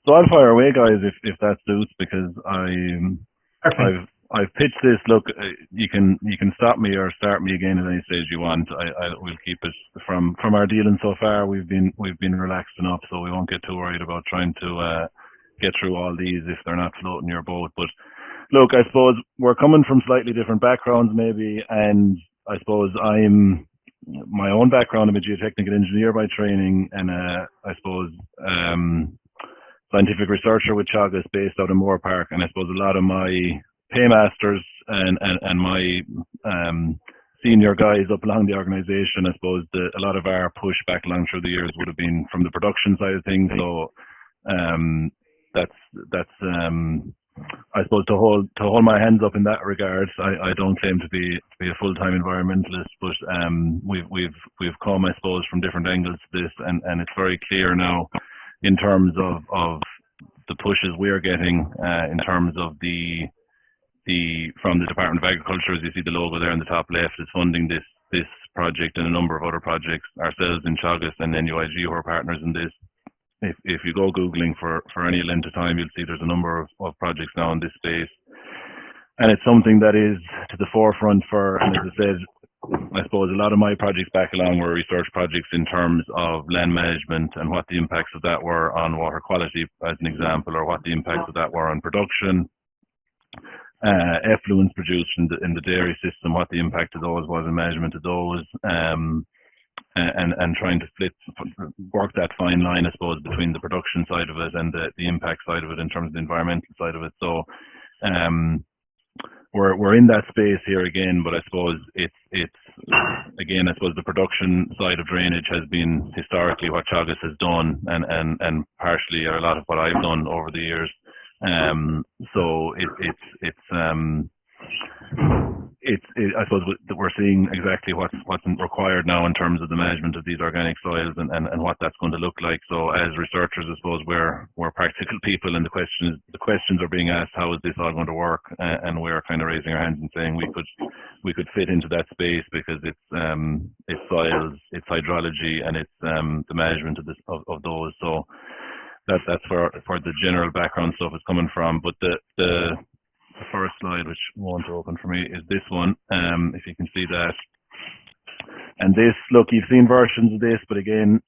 So I'll fire away, guys, if that suits, because Perfect. I've pitched this. Look, you can stop me or start me again at any stage you want. I will keep it from our dealing so far. We've been relaxed enough, so we won't get too worried about trying to get through all these if they're not floating your boat. But look, I suppose we're coming from slightly different backgrounds, maybe, and I suppose I'm my own background. I'm a geotechnical engineer by training, and I suppose scientific researcher with Teagasc based out in Moore Park. And I suppose a lot of my paymasters and my senior guys up along the organisation, I suppose a lot of our push back along through the years would have been from the production side of things. So um, that's I suppose to hold my hands up in that regard. I don't claim to be a full time environmentalist, but we've come, I suppose, from different angles to this, and it's very clear now in terms of the pushes we're getting in terms of the from the Department of Agriculture. As you see the logo there in the top left, is funding this project and a number of other projects. Ourselves in Teagasc and NUIG, who are partners in this. If you go googling for any length of time, you'll see there's a number of projects now in this space, and it's something that is to the forefront for. And as I said, I suppose a lot of my projects back along were research projects in terms of land management and what the impacts of that were on water quality, as an example, or what the impacts of that were on production, effluents produced in the dairy system, what the impact of those was and management of those, and trying to work that fine line, I suppose, between the production side of it and the impact side of it in terms of the environmental side of it. So um, we're in that space here again, but I suppose it's again, I suppose the production side of drainage has been historically what Teagasc has done, and partially or a lot of what I've done over the years. So I suppose that we're seeing exactly what's required now in terms of the management of these organic soils and what that's going to look like. So as researchers, I suppose we're practical people, and the questions are being asked, how is this all going to work? And we're kind of raising our hands and saying we could fit into that space, because it's soils, it's hydrology, and it's the management of those. So that's where the general background stuff is coming from. But the first slide, which won't open for me, is this one. If you can see that. And this, look, you've seen versions of this, but again,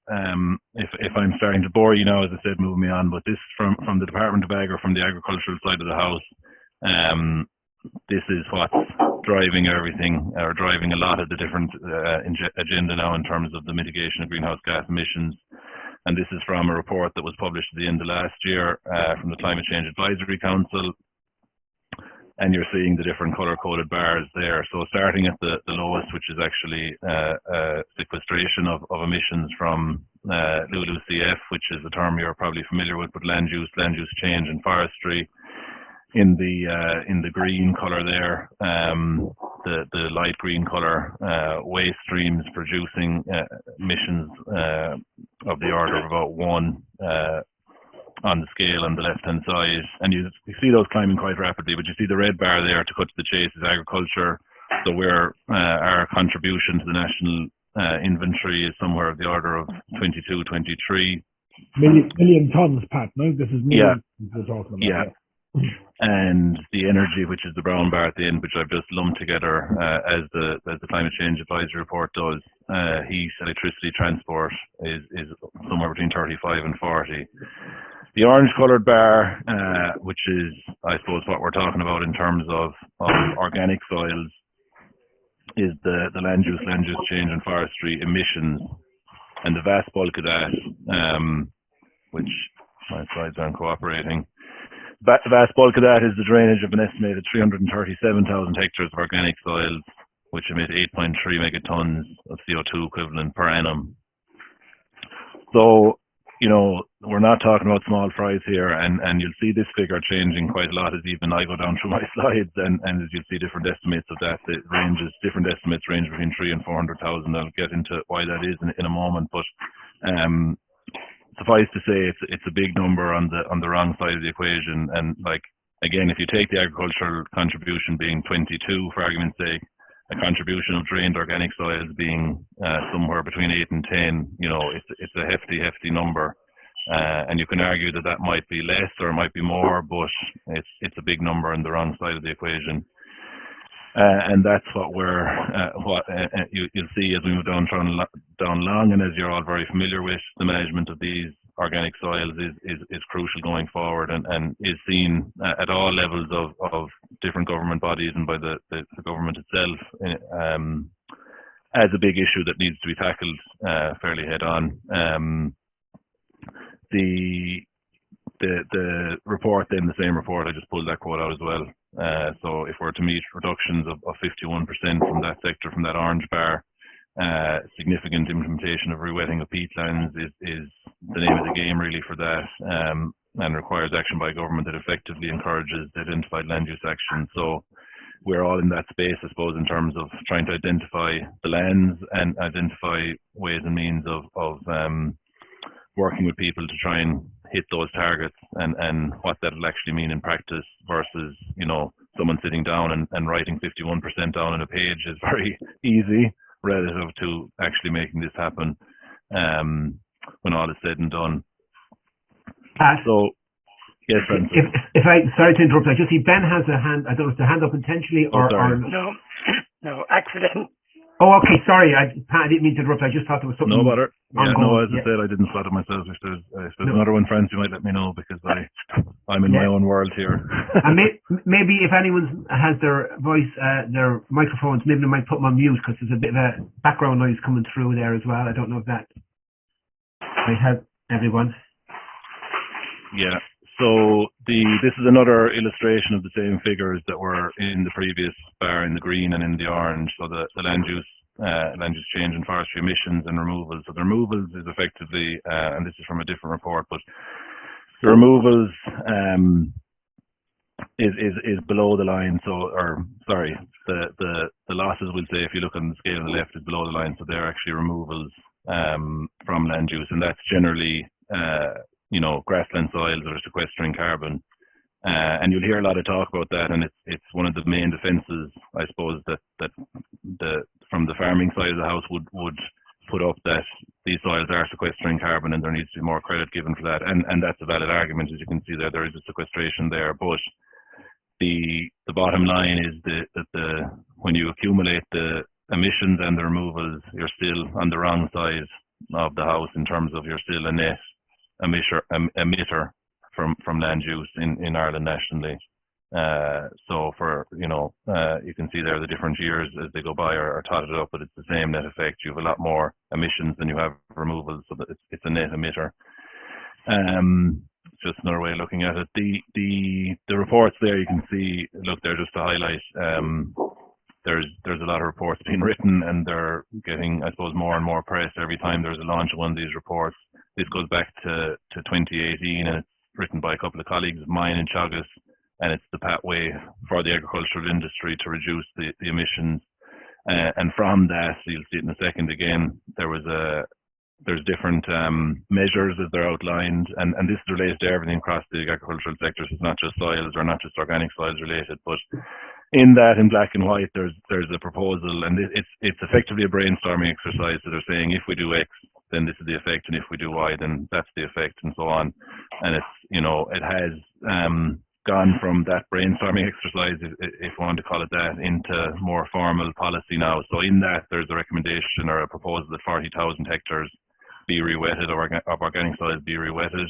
if I'm starting to bore you now, as I said, move me on. But this from the Department of Ag, or from the agricultural side of the house. This is what's driving everything, or driving a lot of the different agenda now in terms of the mitigation of greenhouse gas emissions. And this is from a report that was published at the end of last year from the Climate Change Advisory Council. And you're seeing the different color-coded bars there. So starting at the lowest, which is actually sequestration of emissions from LULUCF, which is a term you're probably familiar with, but land use change and forestry. In the green color there, the light green color, waste streams producing emissions of the order of about 1 on the scale on the left-hand side, and you see those climbing quite rapidly. But you see the red bar there, to cut to the chase, is agriculture. So where our contribution to the national inventory is somewhere of the order of 22, 23 million tons, Pat. No, this is millions we're talking about. Yeah. And the energy, which is the brown bar at the end, which I've just lumped together as the Climate Change Advisory Report does. Heat, electricity, transport is somewhere between 35 and 40. The orange-coloured bar, which is, I suppose, what we're talking about in terms of organic soils, is the land use change and forestry emissions. And the vast bulk of that, which my slides aren't cooperating, the vast bulk of that is the drainage of an estimated 337,000 hectares of organic soils, which emit 8.3 megatons of CO2 equivalent per annum. So, we're not talking about small fries here, and you'll see this figure changing quite a lot as even I go down through my slides, and as you'll see different estimates of that, different estimates range between 300,000 and 400,000. I'll get into why that is in a moment, but suffice to say, it's a big number on the wrong side of the equation. And again, if you take the agricultural contribution being 22, for argument's sake, a contribution of drained organic soils being somewhere between 8 and 10, it's a hefty number. And you can argue that that might be less or it might be more, but it's a big number on the wrong side of the equation. And that's what you'll see as we move down long, and as you're all very familiar with, the management of these organic soils is crucial going forward, and is seen at all levels of different government bodies and by the government itself as a big issue that needs to be tackled fairly head on. The report, then the same report, I just pulled that quote out as well. So if we're to meet reductions of 51% from that sector, from that orange bar, significant implementation of rewetting of peatlands is the name of the game really for that, and requires action by government that effectively encourages the identified land use action. So we're all in that space, I suppose, in terms of trying to identify the lands and identify ways and means of working with people to try and hit those targets, and what that will actually mean in practice versus, someone sitting down and writing 51% down on a page is very easy relative to actually making this happen when all is said and done. So, yes, Francis. Sorry to interrupt, I just see Ben has a hand. I don't know if it's a hand up intentionally or No, accident. Oh, okay, sorry, Pat, I didn't mean to interrupt. I just thought there was something. No bother. Yeah, ongoing. as I said, I didn't spot it myself. If there's another one, Francis, you might let me know, because I'm in my own world here. And maybe if anyone has their voice, their microphones, maybe they might put them on mute, because there's a bit of a background noise coming through there as well. I don't know if that might help everyone. Yeah. So this is another illustration of the same figures that were in the previous bar in the green and in the orange. So the land use change in forestry emissions and removals. So the removals is effectively, and this is from a different report, but the removals is below the line. So, the losses, we'll say, if you look on the scale on the left, is below the line. So they're actually removals from land use, and that's generally grassland soils that are sequestering carbon, and you'll hear a lot of talk about that. And it's one of the main defences, I suppose, that from the farming side of the house would put up, that these soils are sequestering carbon, and there needs to be more credit given for that. And that's a valid argument, as you can see there is a sequestration there. But the bottom line is that when you accumulate the emissions and the removals, you're still on the wrong side of the house in terms of you're still a net emitter from land use in Ireland nationally. So you can see there the different years as they go by are totted up, but it's the same net effect. You have a lot more emissions than you have removals, so that it's a net emitter. Just another way of looking at it. The reports there, you can see, look there just to highlight, there's a lot of reports being written, and they're getting, I suppose, more and more press every time there's a launch of one of these reports. This goes back to 2018, and it's written by a couple of colleagues of mine in Teagasc, and it's the pathway for the agricultural industry to reduce the emissions. And from that, you'll see it in a second again, there's different measures as they're outlined, and this is related to everything across the agricultural sectors. It's not just soils, or not just organic soils related, but in that, in black and white, there's a proposal, and it's effectively a brainstorming exercise. So they're saying, if we do X, then this is the effect, and if we do Y, then that's the effect, and so on. And it's, it has gone from that brainstorming exercise, if you want to call it that, into more formal policy now. So in that, there's a recommendation or a proposal that 40,000 hectares be rewetted, or of organic soils be rewetted.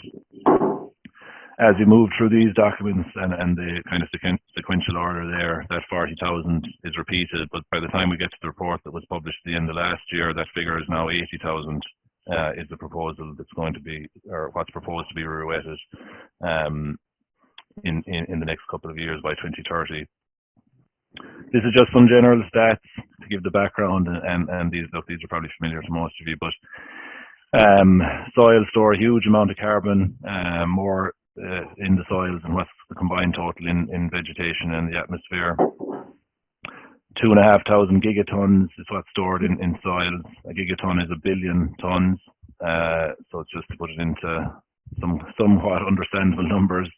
As we move through these documents and the kind of sequential order there, that 40,000 is repeated, but by the time we get to the report that was published at the end of last year, that figure is now 80,000 is the proposal that's going to be, or what's proposed to be rewetted in the next couple of years by 2030. This is just some general stats to give the background, and these are probably familiar to most of you, but soils store a huge amount of carbon, more in the soils than what's the combined total in vegetation and the atmosphere. 2,500 gigatons is what's stored in soils. A gigaton is 1 billion tons. So it's just to put it into somewhat understandable numbers.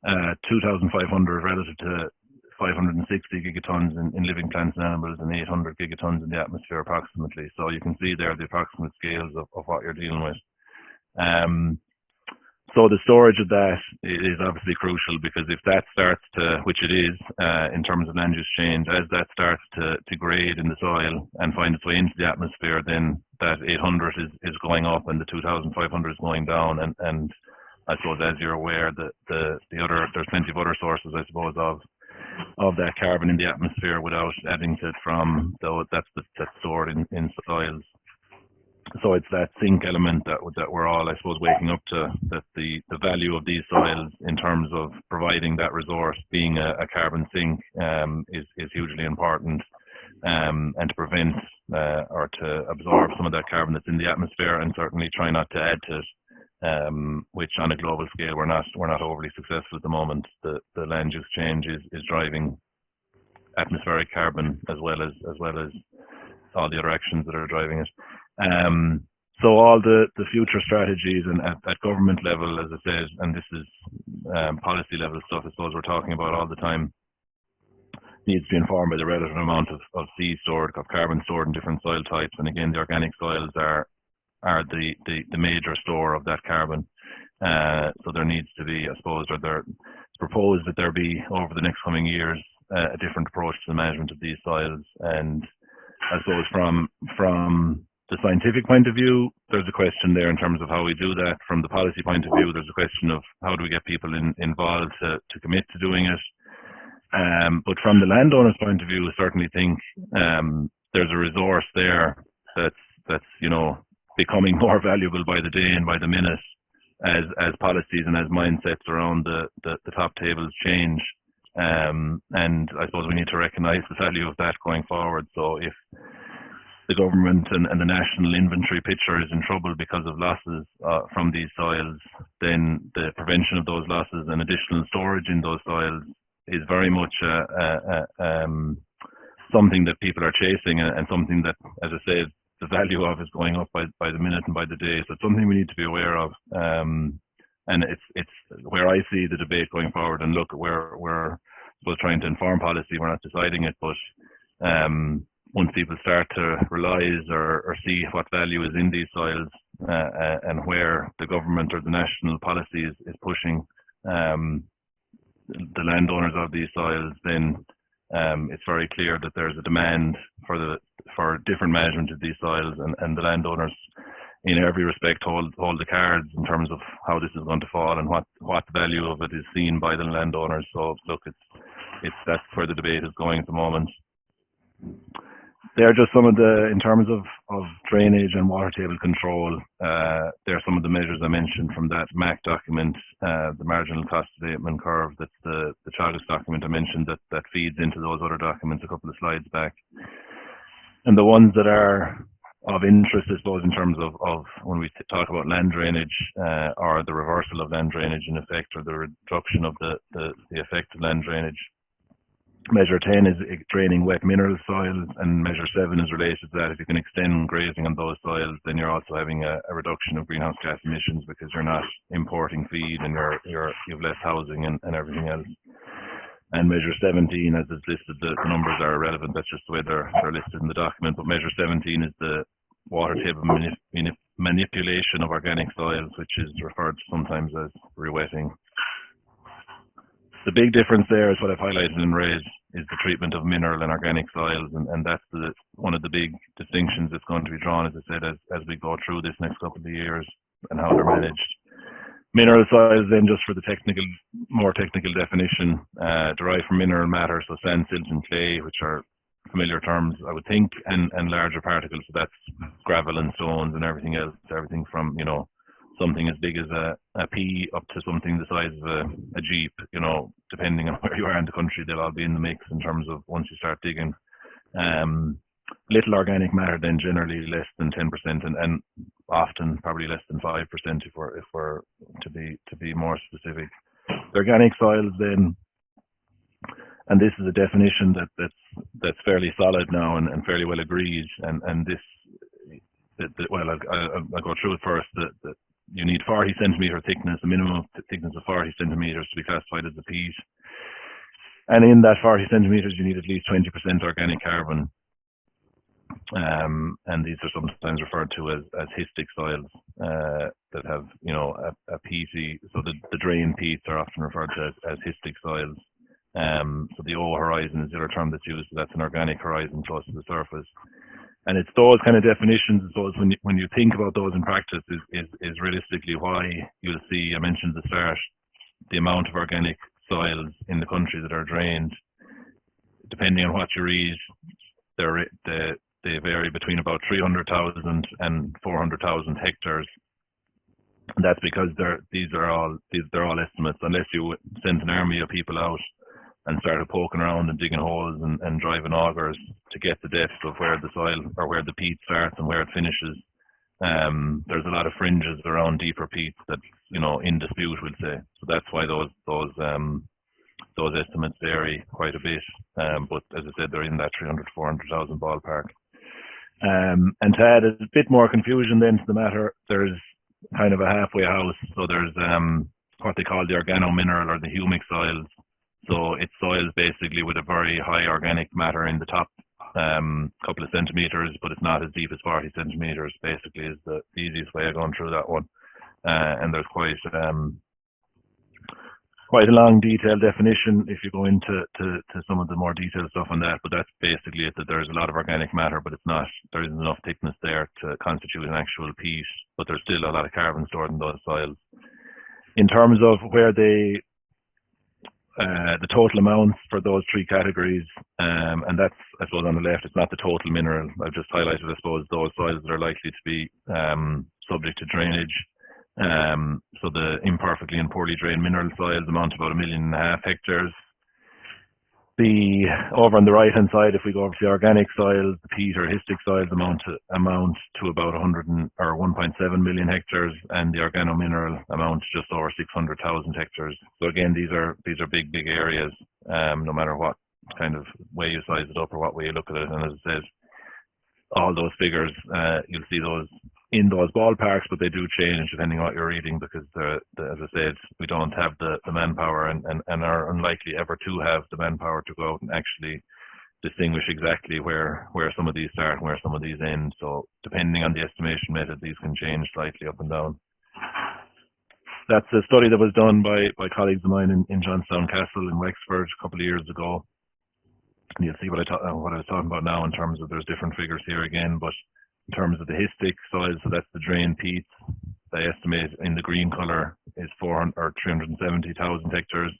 2,500 relative to 560 gigatons in living plants and animals, and 800 gigatons in the atmosphere approximately. So you can see there the approximate scales of what you're dealing with. So the storage of that is obviously crucial, because if that starts to, which it is, in terms of land use change, as that starts to degrade in the soil and find its way into the atmosphere, then that 800 is going up and the 2,500 is going down. And I suppose, as you're aware, there's plenty of other sources, I suppose, of that carbon in the atmosphere without adding to it from, though that's stored in soils. So it's that sink element that we're all, I suppose, waking up to, that the value of these soils in terms of providing that resource, being a carbon sink, is hugely important, and to prevent or to absorb some of that carbon that's in the atmosphere, and certainly try not to add to it, which on a global scale we're not overly successful at the moment. The land use change is driving atmospheric carbon as well as all the other actions that are driving it. So all the future strategies and at government level, as I said, and this is policy level stuff, I suppose, we're talking about all the time, needs to be informed by the relative amount of carbon stored in different soil types. And again, the organic soils are the major store of that carbon. So there needs to be, I suppose, or it's proposed that there be, over the next coming years, a different approach to the management of these soils. And I suppose from the scientific point of view, there's a question there in terms of how we do that. From the policy point of view, there's a question of how do we get people involved to commit to doing it. But from the landowner's point of view, I certainly think there's a resource there that's becoming more valuable by the day and by the minute as policies and as mindsets around the top tables change. And I suppose we need to recognise the value of that going forward. So if the government and the national inventory picture is in trouble because of losses from these soils, then the prevention of those losses and additional storage in those soils is very much something that people are chasing, and something that, as I said, the value of is going up by the minute and by the day. So it's something we need to be aware of. And it's where I see the debate going forward. And look, we're supposed trying to inform policy. We're not deciding it, but once people start to realise or see what value is in these soils, and where the government or the national policy is pushing the landowners of these soils, then it's very clear that there's a demand for different management of these soils, and the landowners in every respect hold the cards in terms of how this is going to fall and what value of it is seen by the landowners. So look, that's where the debate is going at the moment. They're just some of in terms of drainage and water table control, they're some of the measures I mentioned from that MAC document, the marginal cost abatement curve. That's the Teagasc document I mentioned that feeds into those other documents a couple of slides back. And the ones that are of interest, I suppose, in terms of when we talk about land drainage, or the reversal of land drainage in effect, or the reduction of the effect of land drainage. Measure 10 is draining wet mineral soils, and measure 7 is related to that. If you can extend grazing on those soils, then you're also having a reduction of greenhouse gas emissions, because you're not importing feed and you've less housing and everything else. And measure 17, as it's listed, the numbers are irrelevant. That's just the way they're listed in the document. But measure 17 is the water table manipulation of organic soils, which is referred to sometimes as rewetting. The big difference there is what I've highlighted in red is the treatment of mineral and organic soils, and that's one of the big distinctions that's going to be drawn, as I said, as we go through this next couple of years and how they're managed. Mineral soils, then, just for the more technical definition, derived from mineral matter, so sand, silt and clay, which are familiar terms, I would think, and larger particles, so that's gravel and stones and everything else, everything from, something as big as a pea up to something the size of a Jeep, depending on where you are in the country, they'll all be in the mix in terms of once you start digging. Little organic matter, then generally less than 10%, and often probably less than 5% if we're to be more specific. The organic soils, then, and this is a definition that's fairly solid now and fairly well agreed, and this, well, I'll go through it first. That you need 40 centimetre thickness, a minimum thickness of 40 centimetres to be classified as a peat. And in that 40 centimetres, you need at least 20% organic carbon. and these are sometimes referred to as histic soils that have, you know, a peaty. So the drain peats are often referred to as histic soils. So the O horizon is the other term that's used. So that's an organic horizon close to the surface. And it's those kind of definitions, I suppose, when you think about those in practice, is realistically why you'll see, I mentioned at the start, the amount of organic soils in the country that are drained. Depending on what you read, they vary between about 300,000 and 400,000 hectares. And that's because they're all estimates. Unless you sent an army of people out and started poking around and digging holes and driving augers to get the depth of where the soil or where the peat starts and where it finishes. There's a lot of fringes around deeper peats that, you know, in dispute, we'll say. So that's why those estimates vary quite a bit. But as I said, they're in that 300 to 400,000 ballpark. And to add a bit more confusion then to the matter, there's kind of a halfway house. So there's what they call the organomineral or the humic soils. So it's soils basically with a very high organic matter in the top couple of centimeters, but it's not as deep as 40 centimeters, basically, is the easiest way of going through that one. And there's quite a long detailed definition if you go into some of the more detailed stuff on that, but that's basically it, that there's a lot of organic matter, but there isn't enough thickness there to constitute an actual peat, but there's still a lot of carbon stored in those soils. In terms of where the total amounts for those three categories, and that's, I suppose, on the left, it's not the total mineral. I've just highlighted, I suppose, those soils that are likely to be subject to drainage. So the imperfectly and poorly drained mineral soils amount to about 1.5 million hectares. Over on the right hand side, if we go over to the organic soils, the peat or histic soils amount to about 1.7 million hectares, and the organomineral amount to just over 600,000 hectares. So again, these are big areas, no matter what kind of way you size it up or what way you look at it. And as I said, all those figures, you'll see those in those ballparks, but they do change depending on what you're reading, because as I said, we don't have the manpower and are unlikely ever to have the manpower to go out and actually distinguish exactly where some of these start and where some of these end. So depending on the estimation method, these can change slightly up and down. That's a study that was done by colleagues of mine in Johnstown Castle in Wexford a couple of years ago. And you'll see what I was talking about now in terms of, there's different figures here again, but in terms of the histic soils, so that's the drain peats, they estimate in the green colour is 370,000 hectares.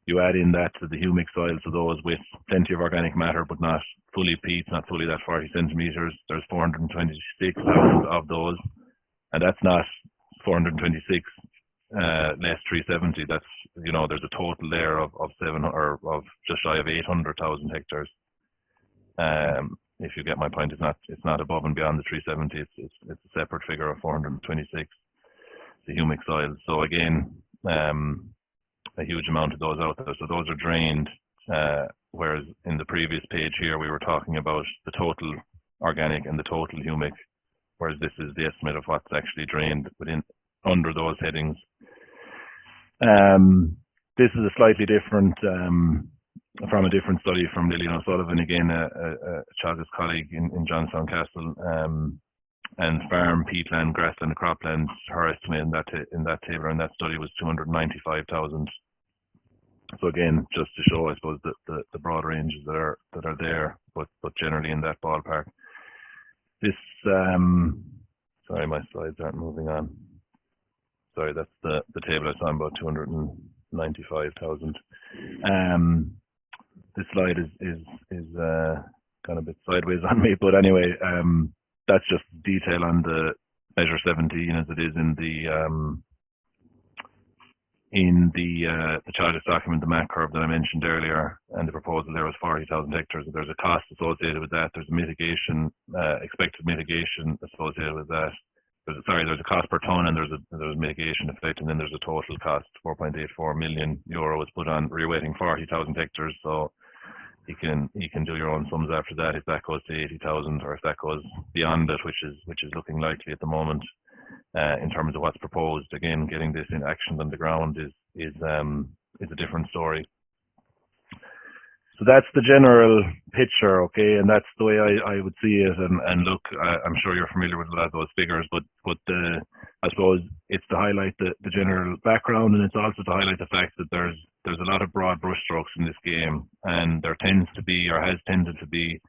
You add in that to the humic soils, so those with plenty of organic matter but not fully peats, not fully that 40 centimetres, there's 426,000 of those, and that's not 426 less 370. That's, you know, there's a total there of just shy of 800,000 hectares. If you get my point, it's not above and beyond the 370. It's a separate figure of 426, the humic soils. So again, a huge amount of those out there. So those are drained, whereas in the previous page here we were talking about the total organic and the total humic, whereas this is the estimate of what's actually drained under those headings. This is a slightly different, from a different study from Lillian O'Sullivan, again, a Teagasc colleague in Johnstown Castle, and farm, peatland, grassland, and cropland. Her estimate in that table in that study was 295,000. So again, just to show, I suppose, the broad ranges that are there, but generally in that ballpark. This, sorry, my slides aren't moving on. Sorry, that's the table I was talking about, 295,000. This slide is kind of a bit sideways on me, but anyway, that's just detail on the measure 17 as it is in the Teagasc document, the MAC curve that I mentioned earlier, and the proposal there was 40,000 hectares. There's a cost associated with that. There's a mitigation, expected mitigation associated with that. There's a cost per ton, and there's a mitigation effect, and then there's a total cost. 4.84 million euro is put on. We're waiting 40,000 hectares, so you can do your own sums after that if that goes to 80,000, or if that goes beyond it, which is looking likely at the moment. In terms of what's proposed, again, getting this in action on the ground is a different story. So that's the general picture, okay, and that's the way I would see it. And look, I'm sure you're familiar with a lot of those figures, but I suppose it's to highlight the general background, and it's also to highlight the fact that there's a lot of broad brushstrokes in this game, and there tends to be, or has tended to be,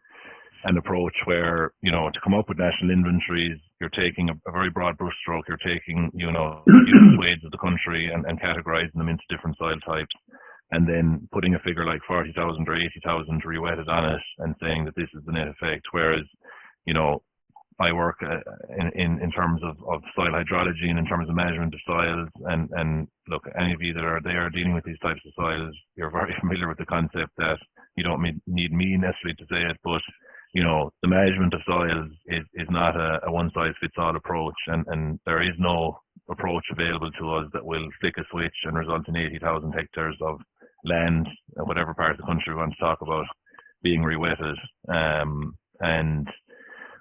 an approach where, you know, to come up with national inventories, you're taking a very broad brushstroke, you're taking, you know, huge swathes of the country and categorizing them into different soil types, and then putting a figure like 40,000 or 80,000 rewetted on it and saying that this is the net effect. Whereas, you know, I work in terms of soil hydrology and in terms of management of soils, and look, any of you that are there dealing with these types of soils, you're very familiar with the concept that you don't need me necessarily to say it, but you know, the management of soils is not a one-size-fits-all approach, and there is no approach available to us that will flick a switch and result in 80,000 hectares of land, whatever part of the country we want to talk about, being rewetted, and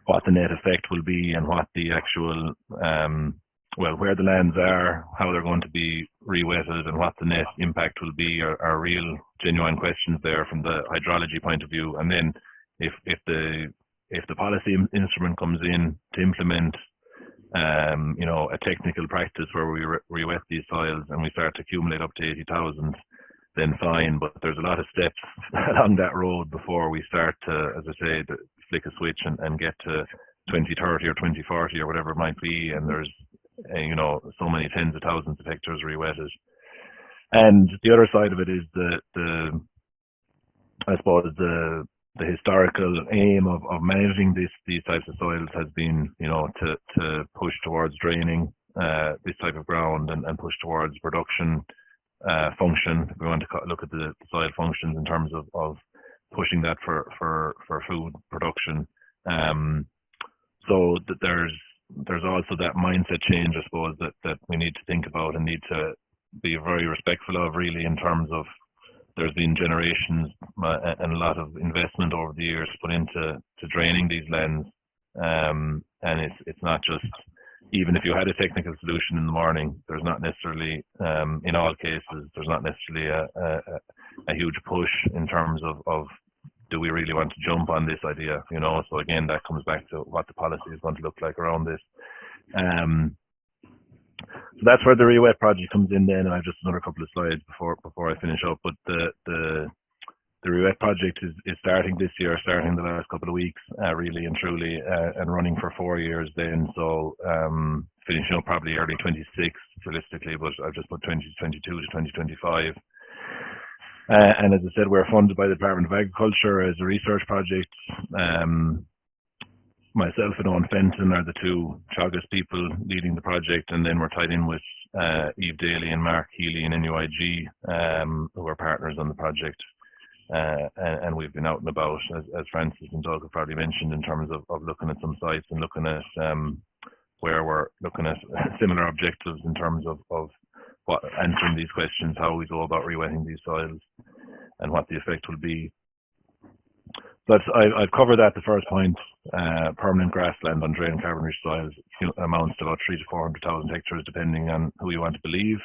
what the net effect will be, and what the actual, well, where the lands are, how they're going to be rewetted, and what the net impact will be are real, genuine questions there from the hydrology point of view. And then if the policy instrument comes in to implement, you know, a technical practice where we rewet these soils and we start to accumulate up to 80,000, then fine. But there's a lot of steps along that road before we start to, as I say, to flick a switch and get to 2030 or 2040 or whatever it might be. And there's, you know, so many tens of thousands of hectares rewetted. And the other side of it is I suppose the historical aim of managing these types of soils has been, you know, to push towards draining this type of ground and push towards production function. We want to look at the soil functions in terms of pushing that for food production. So that there's also that mindset change, I suppose, that we need to think about and need to be very respectful of, really, in terms of there's been generations and a lot of investment over the years put into draining these lands, and it's not just, even if you had a technical solution in the morning, there's not necessarily, in all cases, there's not necessarily a huge push in terms of do we really want to jump on this idea, you know? So again, that comes back to what the policy is going to look like around this. So that's where the rewet project comes in then, and I have just another couple of slides before I finish up. But the rewet project is starting this year, starting the last couple of weeks, really and truly, and running for 4 years then. So finishing up probably early 26 realistically, but I've just put 2022 to 2025. And as I said, we're funded by the Department of Agriculture as a research project. Myself and Owen Fenton are the two Teagasc people leading the project, and then we're tied in with Eve Daly and Mark Healy in NUIG, who are partners on the project. And we've been out and about, as Francis and Doug have probably mentioned, in terms of looking at some sites and looking at where we're looking at similar objectives in terms of what answering these questions, how we go about rewetting these soils, and what the effect will be. But I've covered that. The first point, permanent grassland on drained carbon-rich soils amounts to about 300,000 to 400,000 hectares, depending on who you want to believe.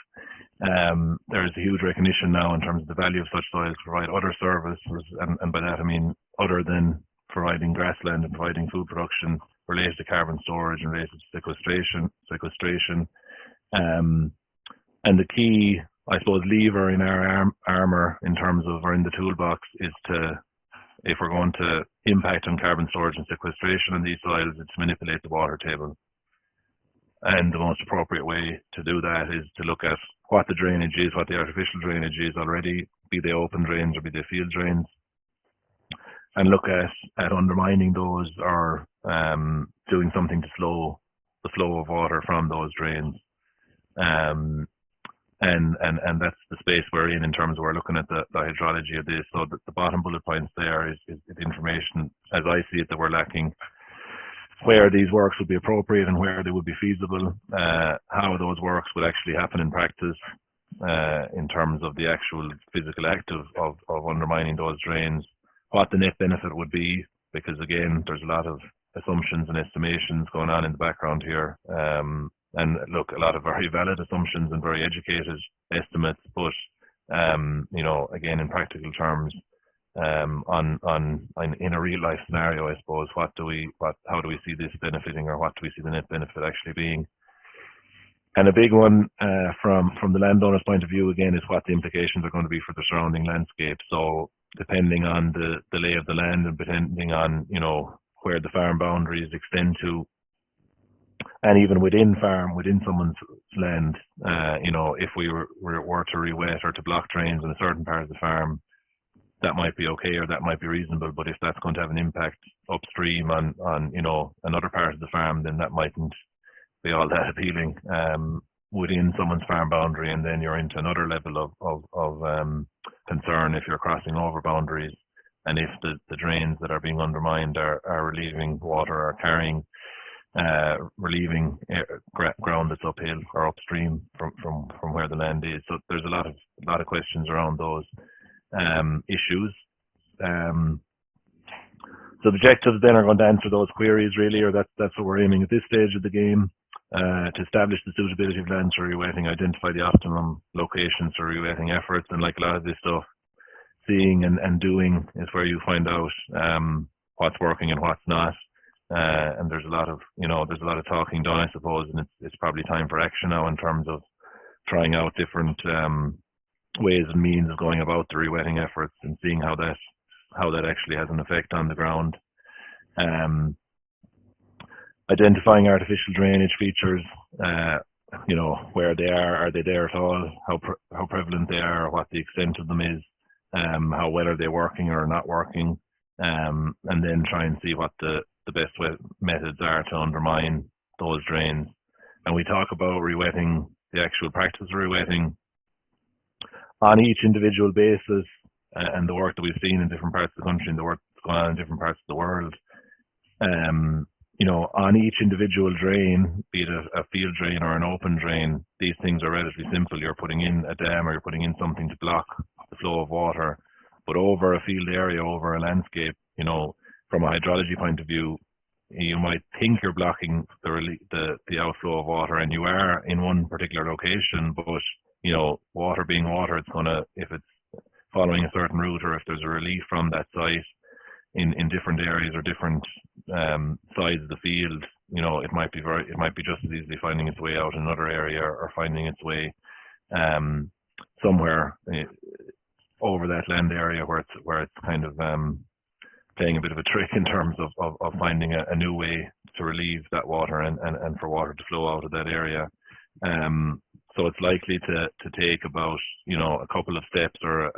There is a huge recognition now in terms of the value of such soils to provide other services, and by that I mean other than providing grassland and providing food production related to carbon storage and related to sequestration. And the key, I suppose, lever in our armor in terms of, or in the toolbox, is to, if we're going to impact on carbon storage and sequestration in these soils, it's to manipulate the water table. And the most appropriate way to do that is to look at what the drainage is, what the artificial drainage is already, be they open drains or be they field drains, and look at undermining those or doing something to slow the flow of water from those drains. And that's the space we're in terms of we're looking at the hydrology of this. So the bottom bullet points there is the information, as I see it, that we're lacking, where these works would be appropriate and where they would be feasible, how those works would actually happen in practice, in terms of the actual physical act of undermining those drains, what the net benefit would be, because again, there's a lot of assumptions and estimations going on in the background here. And look, a lot of very valid assumptions and very educated estimates, but you know, again, in practical terms, in a real life scenario, I suppose. How do we see this benefiting, or what do we see the net benefit actually being? And a big one from the landowner's point of view, again, is what the implications are going to be for the surrounding landscape. So depending on the lay of the land, and depending on, you know, where the farm boundaries extend to, and even within someone's land, you know, if we were to re-wet or to block drains in a certain part of the farm, that might be okay, or that might be reasonable. But if that's going to have an impact upstream on you know, another part of the farm, then that mightn't be all that appealing within someone's farm boundary, and then you're into another level of concern if you're crossing over boundaries, and if the drains that are being undermined are relieving water, or carrying relieving ground that's uphill or upstream from where the land is. So there's a lot of questions around those issues. So the objectives then are going to answer those queries, really, or that's what we're aiming at this stage of the game. To establish the suitability of lands for rewetting, identify the optimum locations for rewetting efforts, and like a lot of this stuff, seeing and doing is where you find out what's working and what's not. And there's a lot of talking done, I suppose, and it's probably time for action now in terms of trying out different ways and means of going about the rewetting efforts, and seeing how that actually has an effect on the ground. Identifying artificial drainage features, you know, where they are they there at all, how prevalent they are, what the extent of them is, how well are they working or not working, and then try and see what the best methods are to undermine those drains. And we talk about rewetting, the actual practice of rewetting, on each individual basis, and the work that we've seen in different parts of the country and the work that's going on in different parts of the world. You know, on each individual drain, be it a field drain or an open drain, these things are relatively simple. You're putting in a dam, or you're putting in something to block the flow of water. But over a field area, over a landscape, you know, from a hydrology point of view, you might think you're blocking the outflow of water, and you are in one particular location, but, you know, water being water, it's gonna, if it's following a certain route, or if there's a relief from that site in different areas or different sides of the field, you know, it might be just as easily finding its way out in another area, or finding its way somewhere over that land area where it's kind of playing a bit of a trick in terms of finding a new way to relieve that water and for water to flow out of that area. So it's likely to take about, you know, a couple of steps, or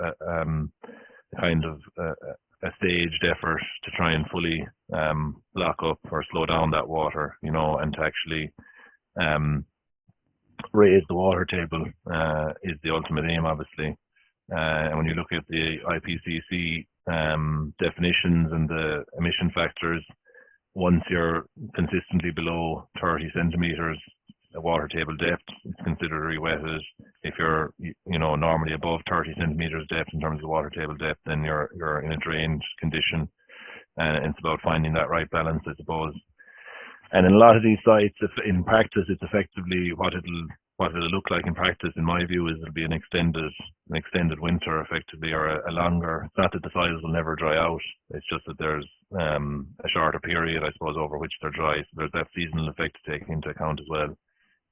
a staged effort to try and fully block up or slow down that water, you know, and to actually raise the water table is the ultimate aim, obviously. And when you look at the IPCC definitions and the emission factors, once you're consistently below 30 centimeters water table depth, it's considered rewetted. If you're, you know, normally above 30 centimeters depth in terms of water table depth, then you're in a drained condition, and it's about finding that right balance, I suppose. And in a lot of these sites, in practice, it's effectively what it'll look like in practice, in my view, is it'll be an extended winter, effectively, or a longer. It's not that the soils will never dry out. It's just that there's a shorter period, I suppose, over which they're dry. So there's that seasonal effect to take into account as well.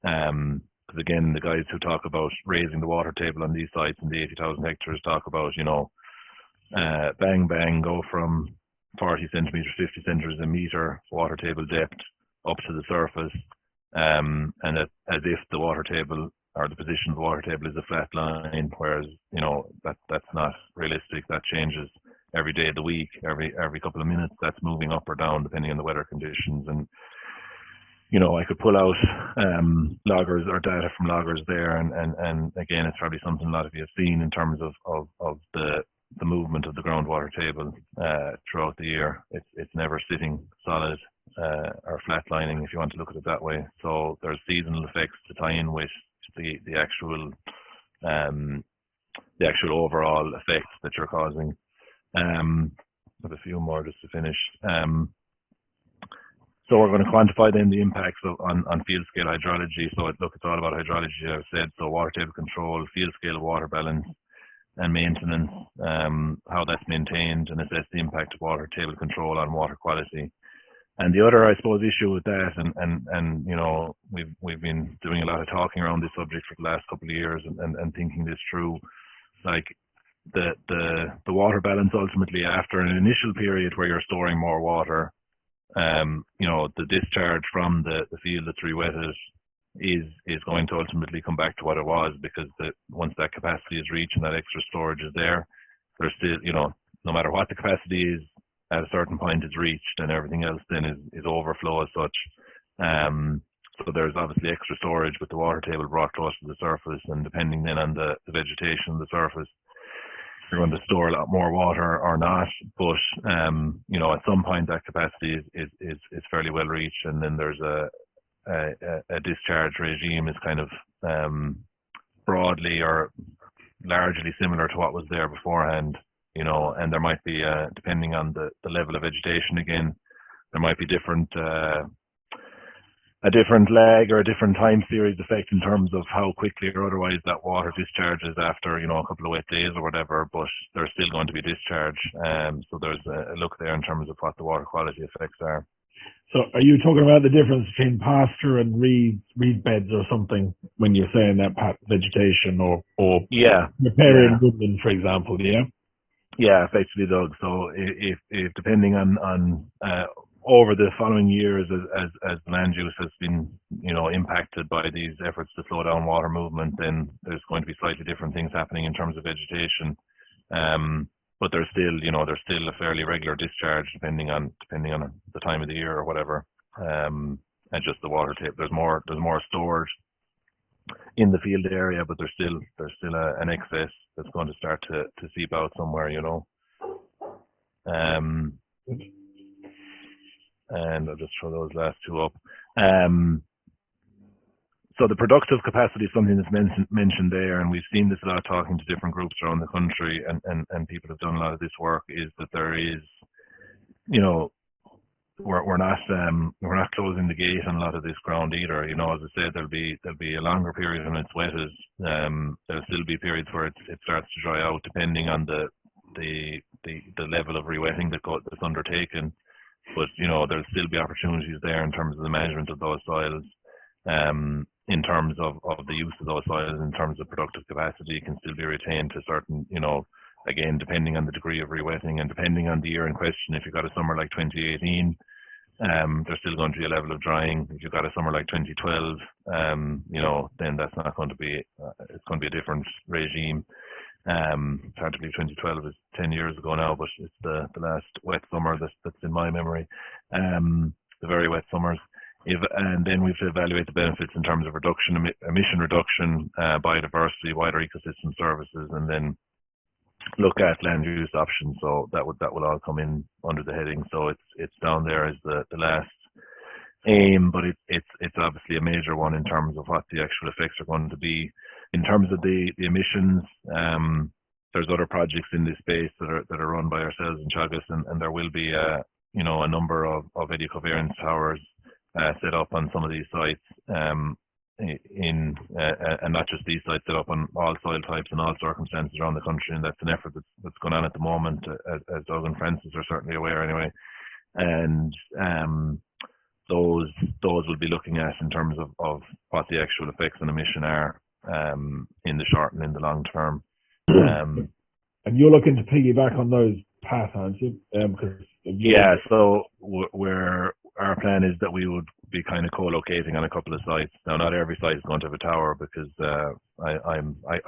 Because again, the guys who talk about raising the water table on these sites in the 80,000 hectares talk about, you know, bang bang, go from 40 centimeters, 50 centimeters a meter water table depth up to the surface, and as if the water table, or the position of the water table, is a flat line, whereas, you know, that's not realistic. That changes every day of the week, every couple of minutes. That's moving up or down depending on the weather conditions. And, you know, I could pull out loggers or data from loggers there, and again, it's probably something a lot of you have seen in terms of the movement of the groundwater table throughout the year. It's never sitting solid or flatlining, if you want to look at it that way. So there's seasonal effects to tie in with the actual overall effects that you're causing. I have a few more just to finish. So we're going to quantify then the impacts on field scale hydrology. So it's all about hydrology, I've said. So water table control, field scale water balance, and maintenance, how that's maintained, and assess the impact of water table control on water quality. And the other, I suppose, issue with that, and you know, we've been doing a lot of talking around this subject for the last couple of years, and thinking this through, like the water balance ultimately after an initial period where you're storing more water, you know, the discharge from the field that's re-wetted is going to ultimately come back to what it was, because once that capacity is reached and that extra storage is there, there's still, you know, no matter what the capacity is, at a certain point it's reached, and everything else then is overflow as such. So there's obviously extra storage with the water table brought close to the surface, and depending then on the vegetation of the surface, you're going to store a lot more water or not. But you know, at some point that capacity is fairly well reached, and then there's a discharge regime is kind of broadly or largely similar to what was there beforehand, you know. And there might be, depending on the level of vegetation, again, there might be a different lag or a different time series effect in terms of how quickly or otherwise that water discharges after, you know, a couple of wet days or whatever, but there's still going to be discharge. So there's a look there in terms of what the water quality effects are. So are you talking about the difference between pasture and reed beds or something when you're saying that vegetation or yeah, riparian woodland, for example? Yeah, effectively, Doug. So if depending on over the following years, as land use has been, you know, impacted by these efforts to slow down water movement, then there's going to be slightly different things happening in terms of vegetation. But there's still a fairly regular discharge depending on the time of the year or whatever. And just the water table, there's more stored in the field area, but there's still an excess that's going to start to seep out somewhere, you know. And I'll just throw those last two up. So the productive capacity is something that's mentioned there, and we've seen this a lot talking to different groups around the country, and people have done a lot of this work, is that there is, you know, we're not closing the gate on a lot of this ground either. You know, as I said, there'll be a longer period when it's wetted. There'll still be periods where it starts to dry out, depending on the level of re-wetting that's undertaken. But, you know, there'll still be opportunities there in terms of the management of those soils, in terms of the use of those soils, in terms of productive capacity can still be retained to certain, you know, again, depending on the degree of re-wetting and depending on the year in question. If you've got a summer like 2018, there's still going to be a level of drying. If you've got a summer like 2012, you know, then that's not going to be, it's going to be a different regime. It's hard to believe 2012 is 10 years ago now, but it's the last wet summer that's in my memory, the very wet summers. And then we have to evaluate the benefits in terms of emission reduction, biodiversity, wider ecosystem services, and then look at land use options. So that will all come in under the heading. So it's down there as the last aim, but it's obviously a major one in terms of what the actual effects are going to be. In terms of the emissions, there's other projects in this space that are run by ourselves in Teagasc, and there will be a number of eddy covariance towers set up on some of these sites, and not just these sites, set up on all soil types and all circumstances around the country. And that's an effort that's going on at the moment, as Doug and Francis are certainly aware anyway. And those will be looking at in terms of what the actual effects on emission are, in the short and in the long term. And you're looking to piggyback on those, Pat, aren't you? Yeah, so our plan is that we would be kind of co-locating on a couple of sites. Now, not every site is going to have a tower, because I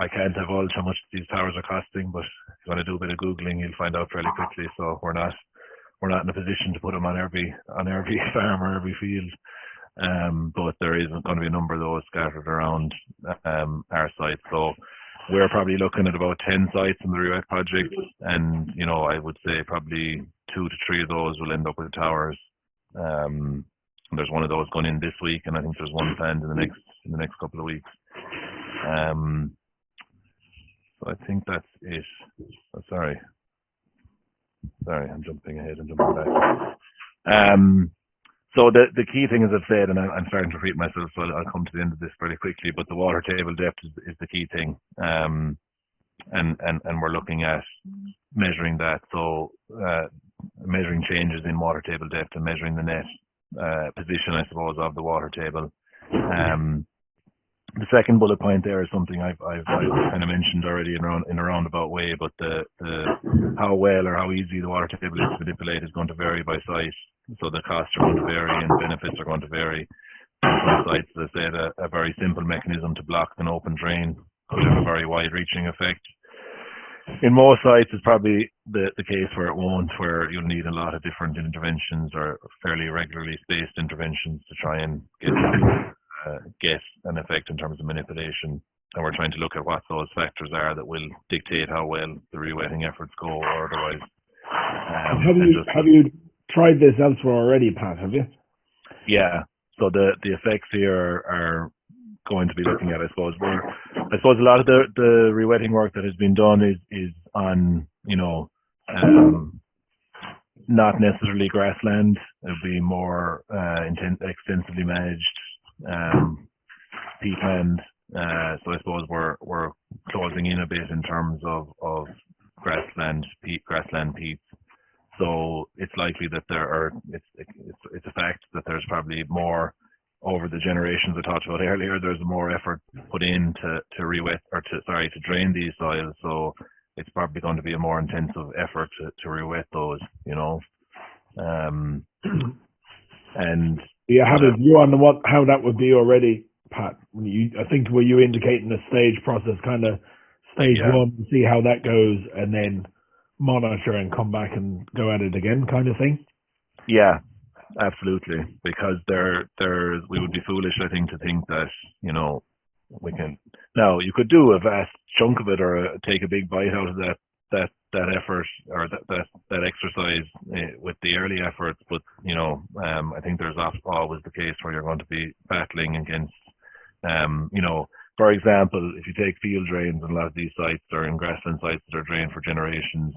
can't divulge how much these towers are costing, but if you want to do a bit of Googling, you'll find out fairly quickly. So we're not in a position to put them on every farm or every field. But there is going to be a number of those scattered around our sites. So we're probably looking at about 10 sites in the re-wet project, and, you know, I would say probably 2 to 3 of those will end up with towers. And there's one of those going in this week, and I think there's one planned in the next couple of weeks. So I think that's it. Oh, sorry, I'm jumping ahead and jumping back. So the key thing, as I've said, and I'm starting to repeat myself, so I'll come to the end of this very quickly, but the water table depth is the key thing. and we're looking at measuring that. So measuring changes in water table depth and measuring the net position, I suppose, of the water table. The second bullet point there is something I've kind of mentioned already in a roundabout way, but the how well or how easy the water table is to manipulate is going to vary by site. So the costs are going to vary and benefits are going to vary. Some sites, as I said, a very simple mechanism to block an open drain could have a very wide-reaching effect. In most sites, it's probably the case where it won't, where you'll need a lot of different interventions or fairly regularly spaced interventions to try and get an effect in terms of manipulation. And we're trying to look at what those factors are that will dictate how well the rewetting efforts go or otherwise. Have you tried this elsewhere already, Pat, have you? Yeah. So the effects here are going to be looking at, I suppose a lot of the rewetting work that has been done is on, not necessarily grassland. It'll be more extensively managed peatland. So I suppose we're closing in a bit in terms of grassland peats. So it's likely that it's a fact that there's probably more over the generations I talked about earlier. There's more effort put in to rewet or to drain these soils. So it's probably going to be a more intensive effort to rewet those, and do you have a view on how that would be already, Pat? I think were you indicating a stage process, kind of stage one, see how that goes, and then monitor and come back and go at it again, kind of thing? Yeah, absolutely. Because we would be foolish, I think, to think that we can. Now you could do a vast chunk of it or take a big bite out of that effort or that exercise with the early efforts, but I think there's always the case where you're going to be battling against for example, if you take field drains, and a lot of these sites are in grassland sites that are drained for generations,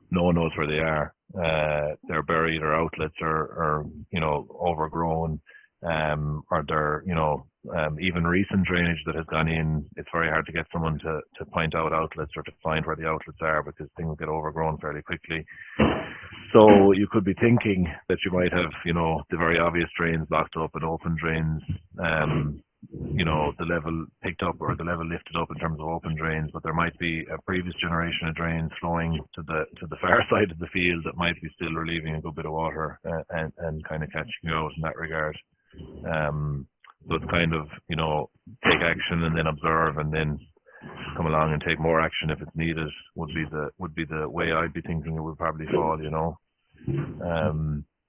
no one knows where they are. They're buried, or outlets are overgrown, or they're even recent drainage that has gone in. It's very hard to get someone to point out outlets or to find where the outlets are because things get overgrown fairly quickly. So you could be thinking that you might have the very obvious drains blocked up and open drains. The level picked up or the level lifted up in terms of open drains, but there might be a previous generation of drains flowing to the far side of the field that might be still relieving a good bit of water and kind of catching you out in that regard. So it's kind of take action and then observe and then come along and take more action if it's needed would be the way I'd be thinking it would probably fall.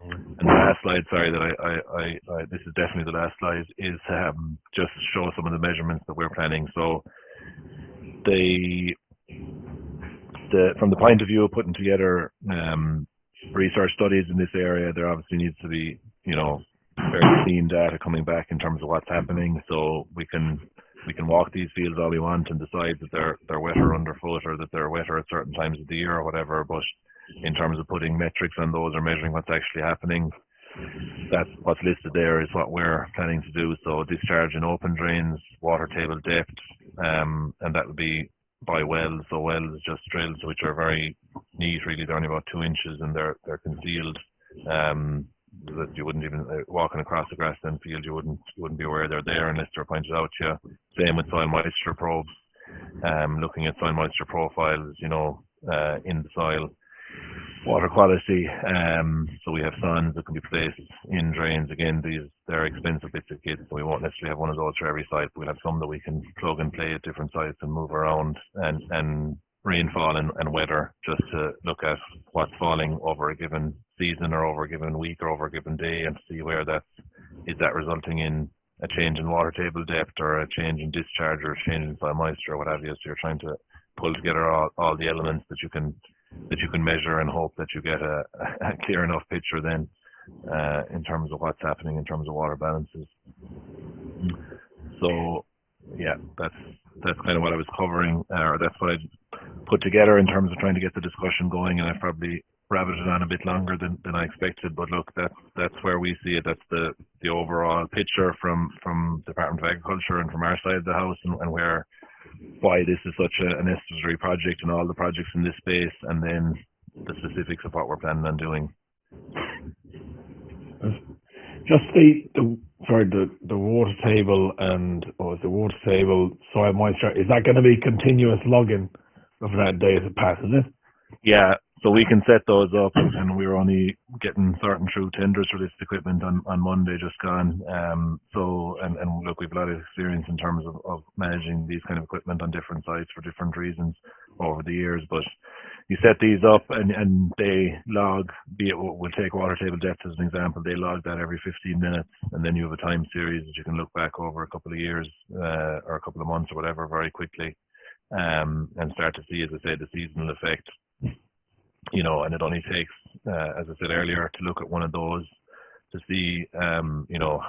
And the last slide, sorry, that I this is definitely the last slide, is just to show some of the measurements that we're planning. So from the point of view of putting together research studies in this area, there obviously needs to be very clean data coming back in terms of what's happening. So we can walk these fields all we want and decide that they're wetter underfoot or that they're wetter at certain times of the year or whatever, but in terms of putting metrics on those or measuring what's actually happening, that's what's listed there is what we're planning to do. So discharge in open drains, water table depth, and that would be by wells. So wells just drills which are very neat, really. They're only about 2 inches and they're concealed. That you wouldn't even walking across the grassland field, you wouldn't be aware they're there unless they're pointed out to you. Same with soil moisture probes, looking at soil moisture profiles, in the soil. Water quality, so we have sondes that can be placed in drains. Again, they're expensive bits of kit, so we won't necessarily have one of those for every site. We'll have some that we can plug and play at different sites and move around, and rainfall and weather, just to look at what's falling over a given season or over a given week or over a given day, and see where is that resulting in a change in water table depth or a change in discharge or a change in soil moisture or what have you. So you're trying to pull together all the elements that you can measure and hope that you get a clear enough picture then in terms of what's happening in terms of water balances. So yeah, that's kind of what I was covering, or that's what I put together in terms of trying to get the discussion going, and I probably rabbited on a bit longer than I expected, but look, that's where we see it. That's the overall picture from Department of Agriculture and from our side of the house, and where why this is such a necessary project and all the projects in this space, and then the specifics of what we're planning on doing. Just the water table and the water table soil moisture, is that going to be continuous logging of that data pass, is it? Yeah, so we can set those up, and we're only getting certain through tenders for this equipment on Monday just gone. And look, we've a lot of experience in terms of managing these kind of equipment on different sites for different reasons over the years. But you set these up and they log, we'll take water table depth as an example, they log that every 15 minutes, and then you have a time series that you can look back over a couple of years or a couple of months or whatever very quickly, and start to see, as I say, the seasonal effect. You know, and it only takes, as I said earlier, to look at one of those to see, you know,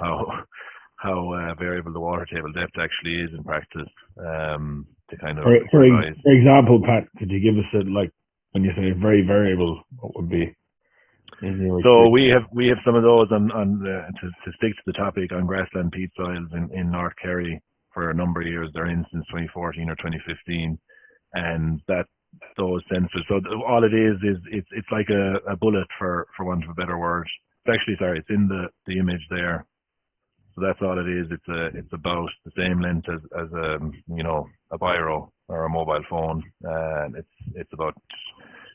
how variable the water table depth actually is in practice. To kind of for example, Pat, could you give us when you say very variable, what would be? So we have some of those to stick to the topic on grassland peat soils in North Kerry for a number of years. They're in since 2014 or 2015, and those sensors. So all it is it's like a bullet, for want of a better word. It's actually, it's in the image there. So that's all it is. It's about the same length as a biro or a mobile phone, and it's about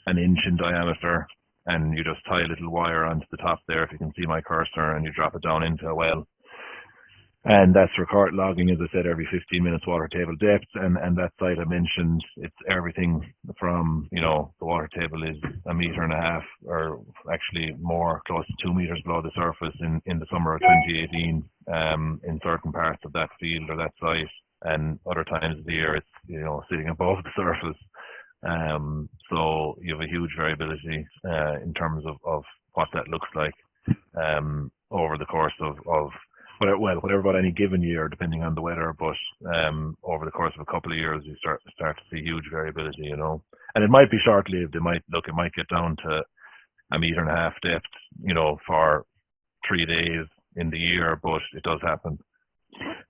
an inch in diameter. And you just tie a little wire onto the top there, if you can see my cursor, and you drop it down into a well. And that's record logging, as I said, every 15 minutes water table depth. And that site I mentioned, it's everything from, the water table is 1.5 meters, or actually more, close to 2 meters below the surface in the summer of 2018, in certain parts of that field or that site. And other times of the year, it's, sitting above the surface. So you have a huge variability in terms of what that looks like over the course of whatever about any given year, depending on the weather. But over the course of a couple of years, you start to see huge variability, and it might be short-lived. It might get down to 1.5 meters depth, for 3 days in the year, but it does happen.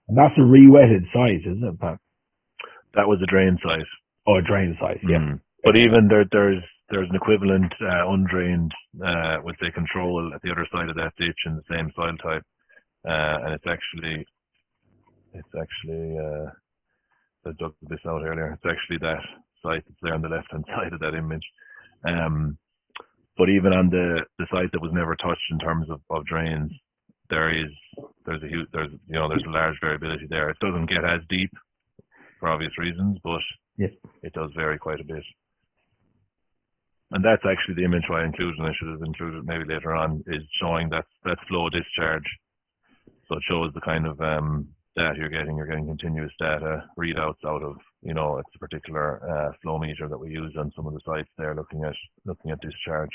And that's a re-wetted site, isn't it, Pat? That was a drain site. Oh, a drain site, yeah. Mm. But even there's an equivalent undrained, would say, control at the other side of that ditch in the same soil type, and it's actually I dug this out earlier. It's actually that site that's there on the left hand side of that image. But even on the site that was never touched in terms of drains, there's a large variability there. It doesn't get as deep for obvious reasons, but yes, it does vary quite a bit. And that's actually the image I included, and I should have included maybe later on, is showing that flow discharge. So it shows the kind of data you're getting. You're getting continuous data readouts out of, it's a particular flow meter that we use on some of the sites there, looking at discharge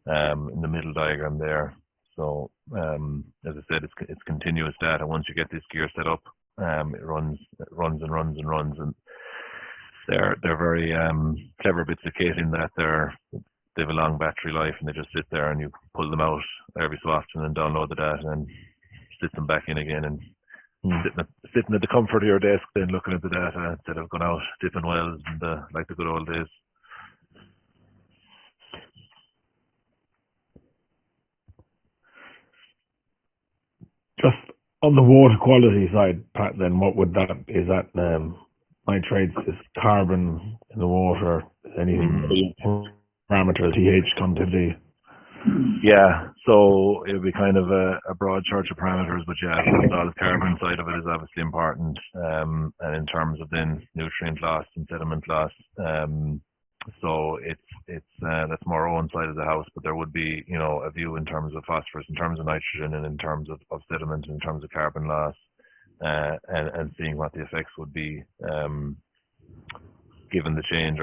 in the middle diagram there. So as I said, it's continuous data. Once you get this gear set up, it runs and runs and runs, and they're very clever bits of kit in that they have a long battery life, and they just sit there, and you pull them out every so often and download the data and sit them back in again, and sitting at the comfort of your desk, then looking at the data instead of going out dipping wells and like the good old days. Just on the water quality side, Pat, then what would is that nitrates, is carbon in the water, anything, parameters, pH, conductivity? Yeah, so it would be kind of a broad church of parameters, but yeah, the carbon side of it is obviously important, and in terms of then nutrient loss and sediment loss. So that's more our own side of the house, but there would be, a view in terms of phosphorus, in terms of nitrogen, and in terms of sediment, in terms of carbon loss, and seeing what the effects would be given the change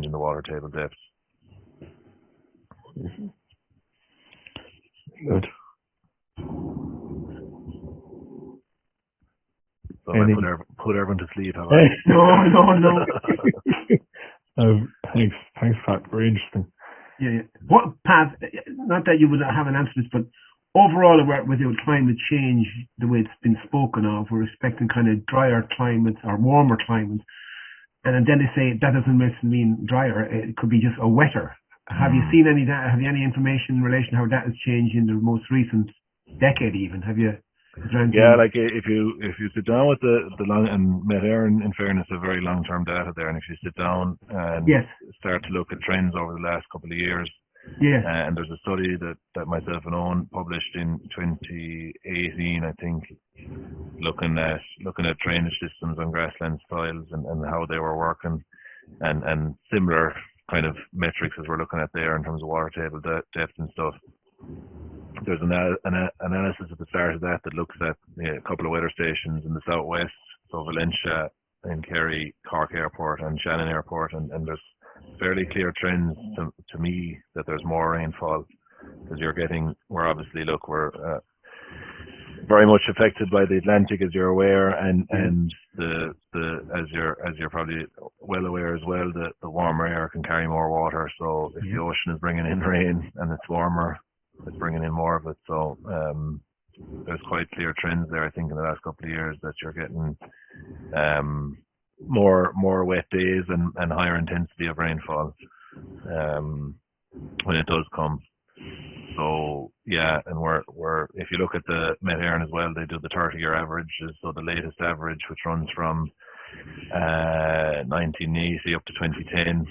in the water table depth. Mm-hmm. Good. So I put everyone to sleep, have I? No. Thanks, Pat. Very interesting. Yeah. What, Pat? Not that you would have an answer to this, but overall, with the climate change, the way it's been spoken of, we're expecting kind of drier climates or warmer climates. And then they say that doesn't necessarily mean drier. It could be just a wetter. Have you seen any data? Have you any information in relation to how that has changed in the most recent decade? Even have you? Yeah, like if you sit down with the long and Met Air, in fairness, a very long term data there, and if you sit down and start to look at trends over the last couple of years, and there's a study that myself and Owen published in 2018, I think, looking at drainage systems on grassland soils and how they were working, and similar kind of metrics as we're looking at there in terms of water table depth and stuff. There's an analysis at the start of that looks at a couple of weather stations in the southwest, so Valencia and Kerry, Cork Airport and Shannon Airport, and there's fairly clear trends to me that there's more rainfall because we're very much affected by the Atlantic, as you're aware, and as you're probably well aware as well, the warmer air can carry more water. So if the ocean is bringing in rain and it's warmer, it's bringing in more of it. So there's quite clear trends there, I think, in the last couple of years that you're getting more wet days and higher intensity of rainfall when it does come. So yeah, and we're if you look at the Met Éireann as well, they do the 30-year averages. So the latest average, which runs from 1980 up to 2010,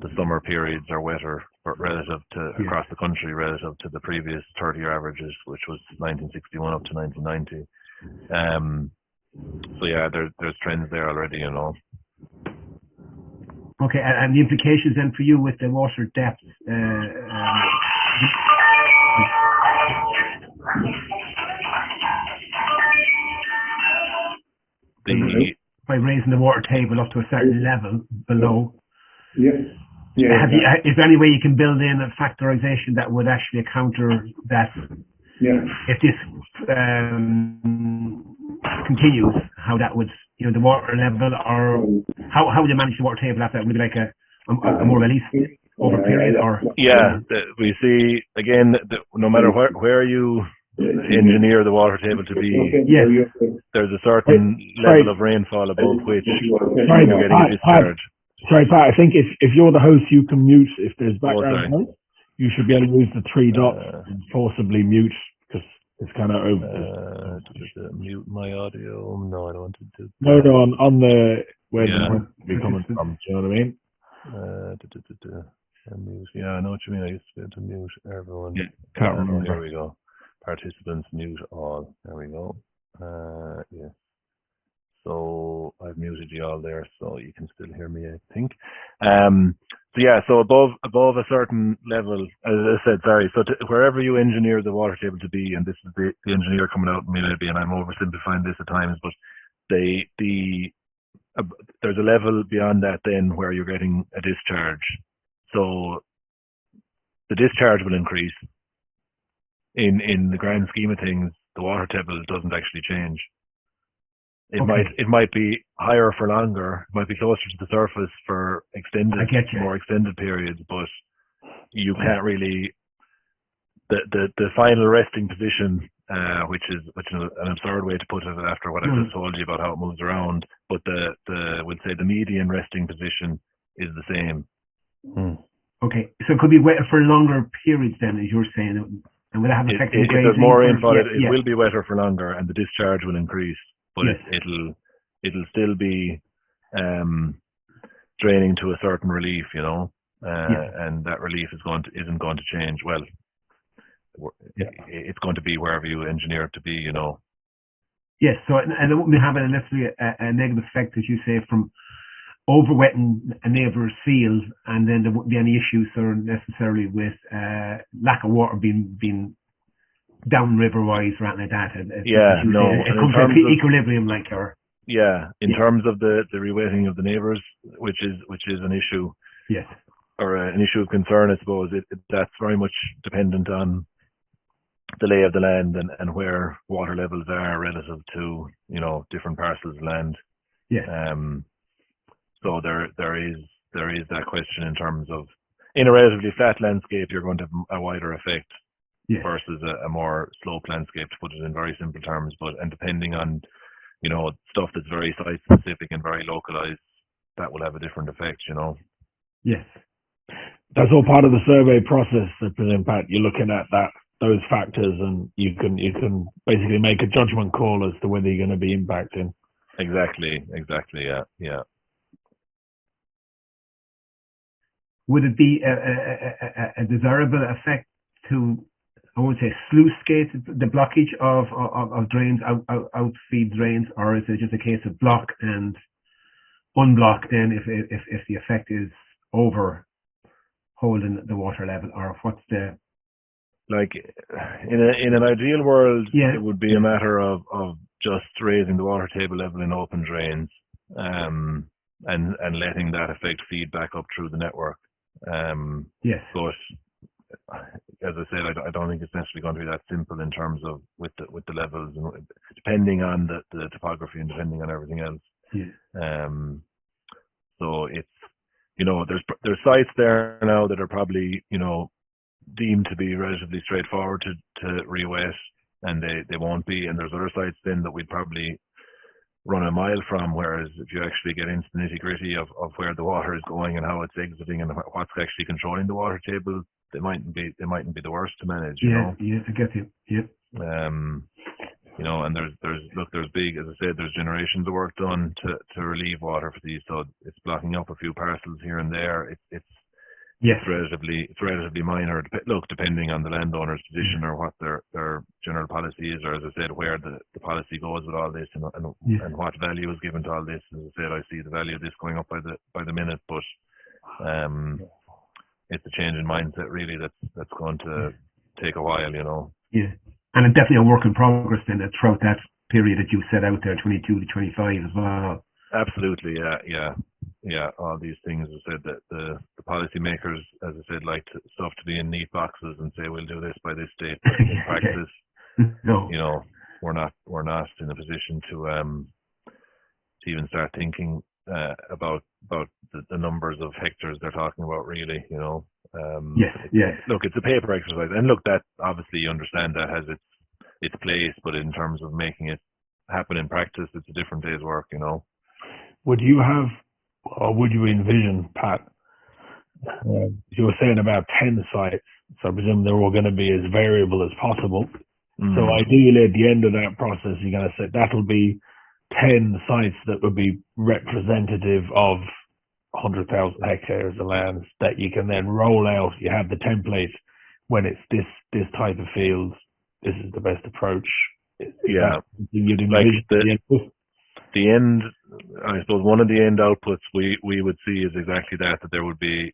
the summer periods are wetter relative to across the country relative to the previous 30-year averages, which was 1961 up to 1990. So yeah, there's trends there already, you know. Okay, and the implications then for you with the water depth. By raising the water table up to a certain level below. Yeah. Is there any way you can build in a factorization that would actually counter that? Yeah. If this continues, how that would, the water level, or how would you manage the water table after that? Would it be like a more release over period, or? Yeah, we see again no matter where you engineer the water table to be, there's a certain level of rainfall above which you're getting a discharge. Sorry, Pat, I think if you're the host, you can mute if there's background noise. You should be able to use the three dots and forcibly mute because it's kind of over. Mute my audio. No, I don't want to do. No, on the where the noise be coming from. Do you know what I mean? Mute. Yeah, I know what you mean. I used to be able to mute everyone. Yeah, can't remember. There we go. Participants mute all. There we go. Yeah. So I've muted you all there, so you can still hear me, I think. So yeah, so above a certain level, as I said, sorry. So wherever you engineer the water table to be, and this is the engineer coming out maybe, and I'm oversimplifying this at times, but there's a level beyond that then where you're getting a discharge. So the discharge will increase. In the grand scheme of things, the water table doesn't actually change. It might be higher for longer, it might be closer to the surface for more extended periods, but you can't really the final resting position, which is an absurd way to put it after what I just told you about how it moves around, but we'll say the median resting position is the same. Okay, so it could be wetter for longer periods then, as you're saying, and will that have effect on grazing? If there's more rainfall, it will be wetter for longer, and the discharge will increase. But it'll still be draining to a certain relief, and that relief isn't going to change. Well, it's going to be wherever you engineer it to be, Yes, so and it wouldn't be having necessarily a negative effect, as you say, from overwetting a neighbour's field, and then there wouldn't be any issues necessarily with lack of water being downriver wise or anything like that. It comes to equilibrium, in terms of the rewetting of the neighbours, which is an issue. Yes. Or an issue of concern, I suppose. That's very much dependent on the lay of the land and where water levels are relative to different parcels of land. Yes. So there is that question in terms of, in a relatively flat landscape, you're going to have a wider effect. Yes. versus a more slope landscape, to put it in very simple terms. And depending on, stuff that's very site specific and very localized, that will have a different effect, Yes. That's all part of the survey process, I presume, Pat. You're looking at those factors, and you can basically make a judgment call as to whether you're going to be impacting. Exactly, yeah. Would it be a desirable effect to, I won't say sluice gate the blockage of drains, outfeed drains, or is it just a case of block and unblock then if the effect is over holding the water level, or what's the... Like in an ideal world, Yeah. it would be a matter of just raising the water table level in open drains, and letting that effect feed back up through the network. Yes. But as I said, I don't think it's necessarily going to be that simple in terms of with the levels, and depending on the topography and depending on everything else. Yeah. So it's, there's sites there now that are probably, deemed to be relatively straightforward to re-wet, and they won't be. And there's other sites then that we'd probably run a mile from, whereas if you actually get into the nitty gritty of where the water is going and how it's exiting and what's actually controlling the water table, they mightn't be the worst to manage, Yeah, I get you. Yeah. And there's big, as I said, there's generations of work done to relieve water for these, so it's blocking up a few parcels here and there. It's Yes. It's relatively minor. Depending on the landowner's position or what their general policy is, or as I said, where the policy goes with all this, and what value is given to all this. As I said, I see the value of this going up by the minute, but it's a change in mindset really that's going to take a while, Yeah, and it's definitely a work in progress then throughout that period that you set out there, 22 to 25 as well. Absolutely, yeah. All these things, as I said, that the policymakers, as I said, like stuff to be in neat boxes and say we'll do this by this date. But in practice, no, we're not in a position to even start thinking about the numbers of hectares they're talking about. Really, Yes. Look, it's a paper exercise, and look, that obviously you understand that has its place, but in terms of making it happen in practice, it's a different day's work. Would you have, or would you envision, Pat, you were saying about 10 sites, so I presume they're all going to be as variable as possible. So ideally at the end of that process, you're going to say that'll be 10 sites that would be representative of 100,000 hectares of land that you can then roll out. You have the template when it's this type of field. This is the best approach. Yeah, you'd envision the end, I suppose one of the end outputs we would see is exactly that there would be,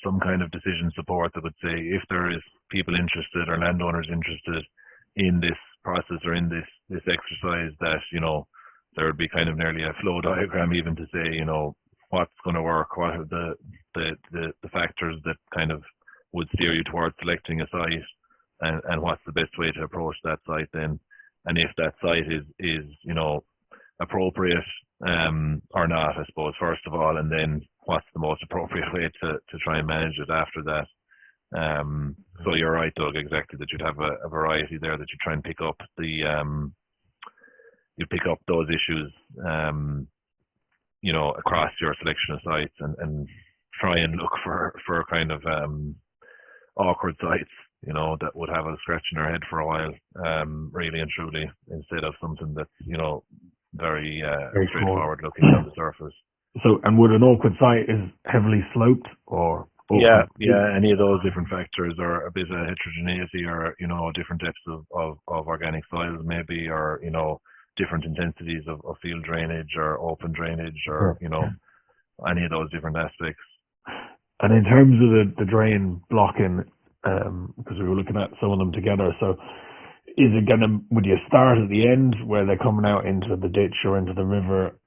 some kind of decision support that would say if there is people interested or landowners interested in this process or in this exercise, that, there would be kind of nearly a flow diagram even to say, what's going to work, what are the factors that kind of would steer you towards selecting a site, and what's the best way to approach that site then, and if that site is appropriate or not, I suppose, first of all, and then what's the most appropriate way to try and manage it after that. So you're right, Doug, exactly, that you'd have a variety there, that you try and pick up you pick up those issues across your selection of sites, and try and look for kind of awkward sites that would have us scratching our head for a while, really and truly, instead of something that's very straightforward looking on the surface. So, and would an awkward site is heavily sloped or? Yeah, any of those different factors, or a bit of heterogeneity, or different depths of organic soils maybe, or different intensities of field drainage or open drainage, or any of those different aspects. And in terms of the drain blocking, because we were looking at some of them together, so is it would you start at the end where they're coming out into the ditch or into the river,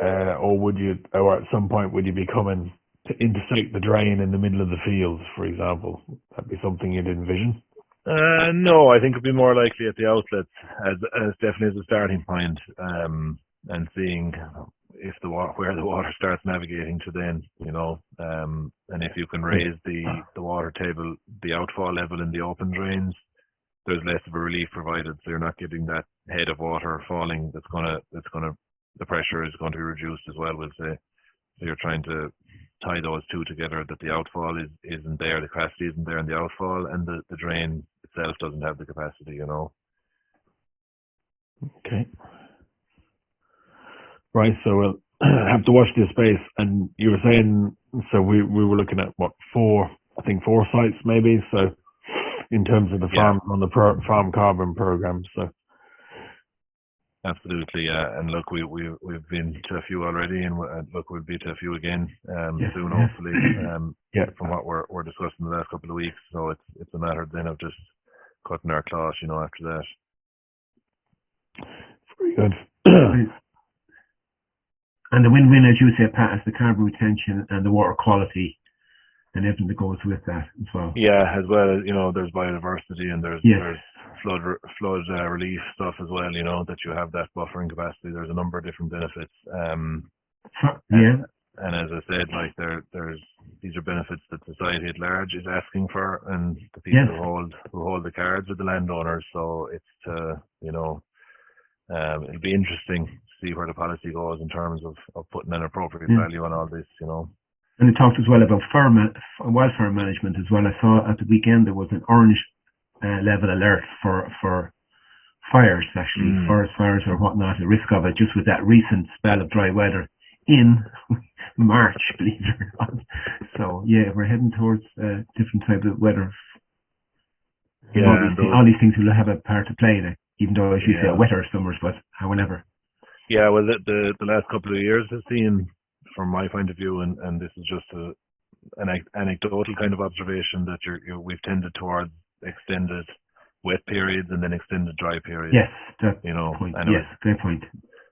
or at some point would you be coming to intersect the drain in the middle of the fields, for example? That'd be something you'd envision? No, I think it'd be more likely at the outlets as definitely as a starting point, and seeing if where the water starts navigating to then, and if you can raise the water table, the outfall level in the open drains, there's less of a relief provided, so you're not getting that head of water falling. The pressure is going to be reduced as well. We'll say. So you're trying to tie those two together, that the outfall isn't there, the capacity isn't there in the outfall, and the drain itself doesn't have the capacity. Okay. Right. So we'll have to watch this space. And you were saying, so we were looking at what, four sites maybe. So in terms of the farm on the farm carbon program. So. Absolutely, yeah. And look, we've been to a few already, and look, we'll be to a few again soon, hopefully. From what we're discussing the last couple of weeks, so it's a matter then of just cutting our claws, after that. Very good. And the win-win, as you say, Pat, is the carbon retention and the water quality, and everything that goes with that as well. Yeah, as well as there's biodiversity, and there's flood relief stuff as well. That you have that buffering capacity. There's a number of different benefits. And as I said, like these are benefits that society at large is asking for, and the people who hold the cards are the landowners. So it's it'll be interesting to see where the policy goes in terms of putting an appropriate value on all this. And it talked as well about wildfire management as well. I saw at the weekend there was an orange level alert for fires, actually, forest fires or whatnot, the risk of it, just with that recent spell of dry weather in March, believe it or not. So, we're heading towards different type of weather. All these things will have a part to play in it, even though, as you say, wetter summers, but however. Yeah, well, the last couple of years has seen, from my point of view, and this is just an anecdotal kind of observation, that we've tended towards extended wet periods and then extended dry periods. Yes, that point. Yes, great point.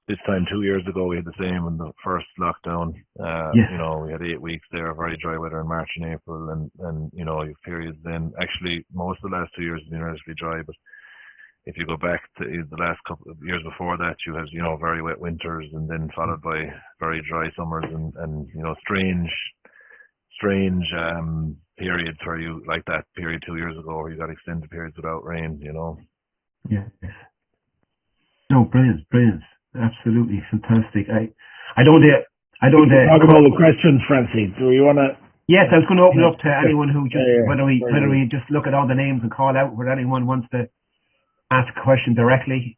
This time 2 years ago we had the same in the first lockdown. We had 8 weeks there of very dry weather in March and April, and you've periods then. Actually, most of the last 2 years have been relatively dry, but if you go back to the last couple of years before that, you had very wet winters, and then followed by very dry summers, and strange periods where you, like that period 2 years ago where you got extended periods without rain. Yes. No, brilliant, absolutely fantastic. I don't talk about the questions, Francie. Do you want to? Yes, I was going to open it up to anyone who just whether we just look at all the names and call out whether anyone wants to ask a question directly.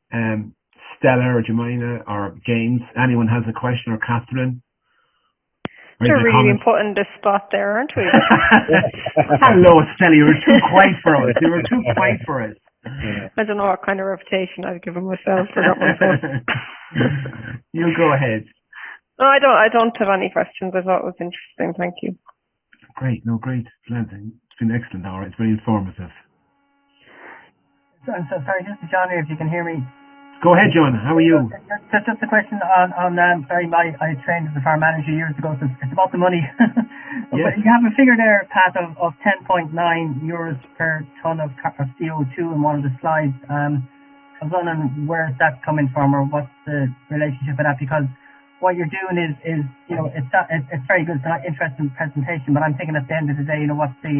Stella or Jemina or James, anyone has a question, or Catherine. We're really putting the spot there, aren't we? Hello, Stella. You were too quiet for us. I don't know what kind of reputation I've given myself. Forgot myself. You go ahead. No, I don't have any questions. I thought it was interesting. Thank you. Great. It's been excellent. All right, it's very informative. So sorry, this is John here. If you can hear me. Go ahead, John. How are you? Just a question on I trained as a farm manager years ago, so it's about the money. But you have a figure there, Pat, of 10.9 euros per ton of CO2 in one of the slides. I was wondering where is that coming from, or what's the relationship with that? Because what you're doing is it's very good. It's an interesting presentation, but I'm thinking at the end of the day, what's the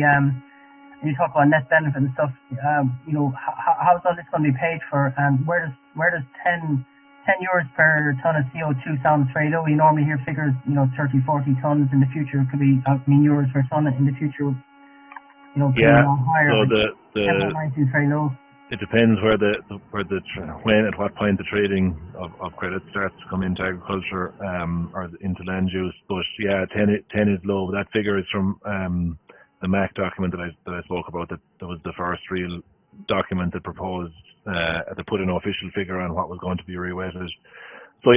you talk about net benefit and stuff, how's all this going to be paid for, and where does 10 euros per ton of CO2 sounds very low? You normally hear figures, 30, 40 tons in the future. It could be, euros per ton in the future, higher. So the 10.9 is very low. It depends when at what point the trading of credit starts to come into agriculture or into land use. But 10 is low. That figure is from the MAC document that I spoke about. That was the first real document that proposed that put an official figure on what was going to be rewetted. So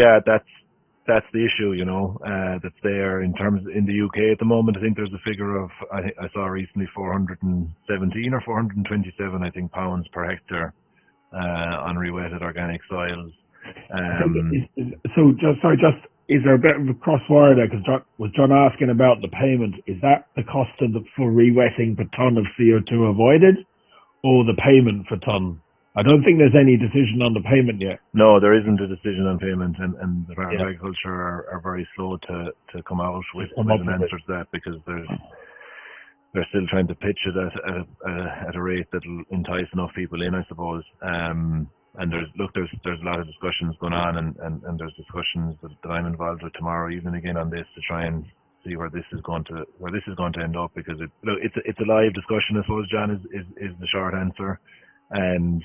that's the issue, that's there in the UK at the moment. I think there's a figure of, I saw recently 417 or 427, I think, pounds per hectare on rewetted organic soils. Is there a bit of a crosswire there? Because was John asking about the payment? Is that the cost for rewetting per ton of CO2 avoided, or the payment for ton? I don't think there's any decision on the payment yet. No, there isn't a decision on payment, and the Department of Agriculture are very slow to come out with an answer to that, because they're still trying to pitch it at a rate that'll entice enough people in, I suppose. And there's a lot of discussions going on, and there's discussions that I'm involved with tomorrow evening again on this to try and see where this is going to end up, because it's a live discussion, I suppose, John, is the short answer. And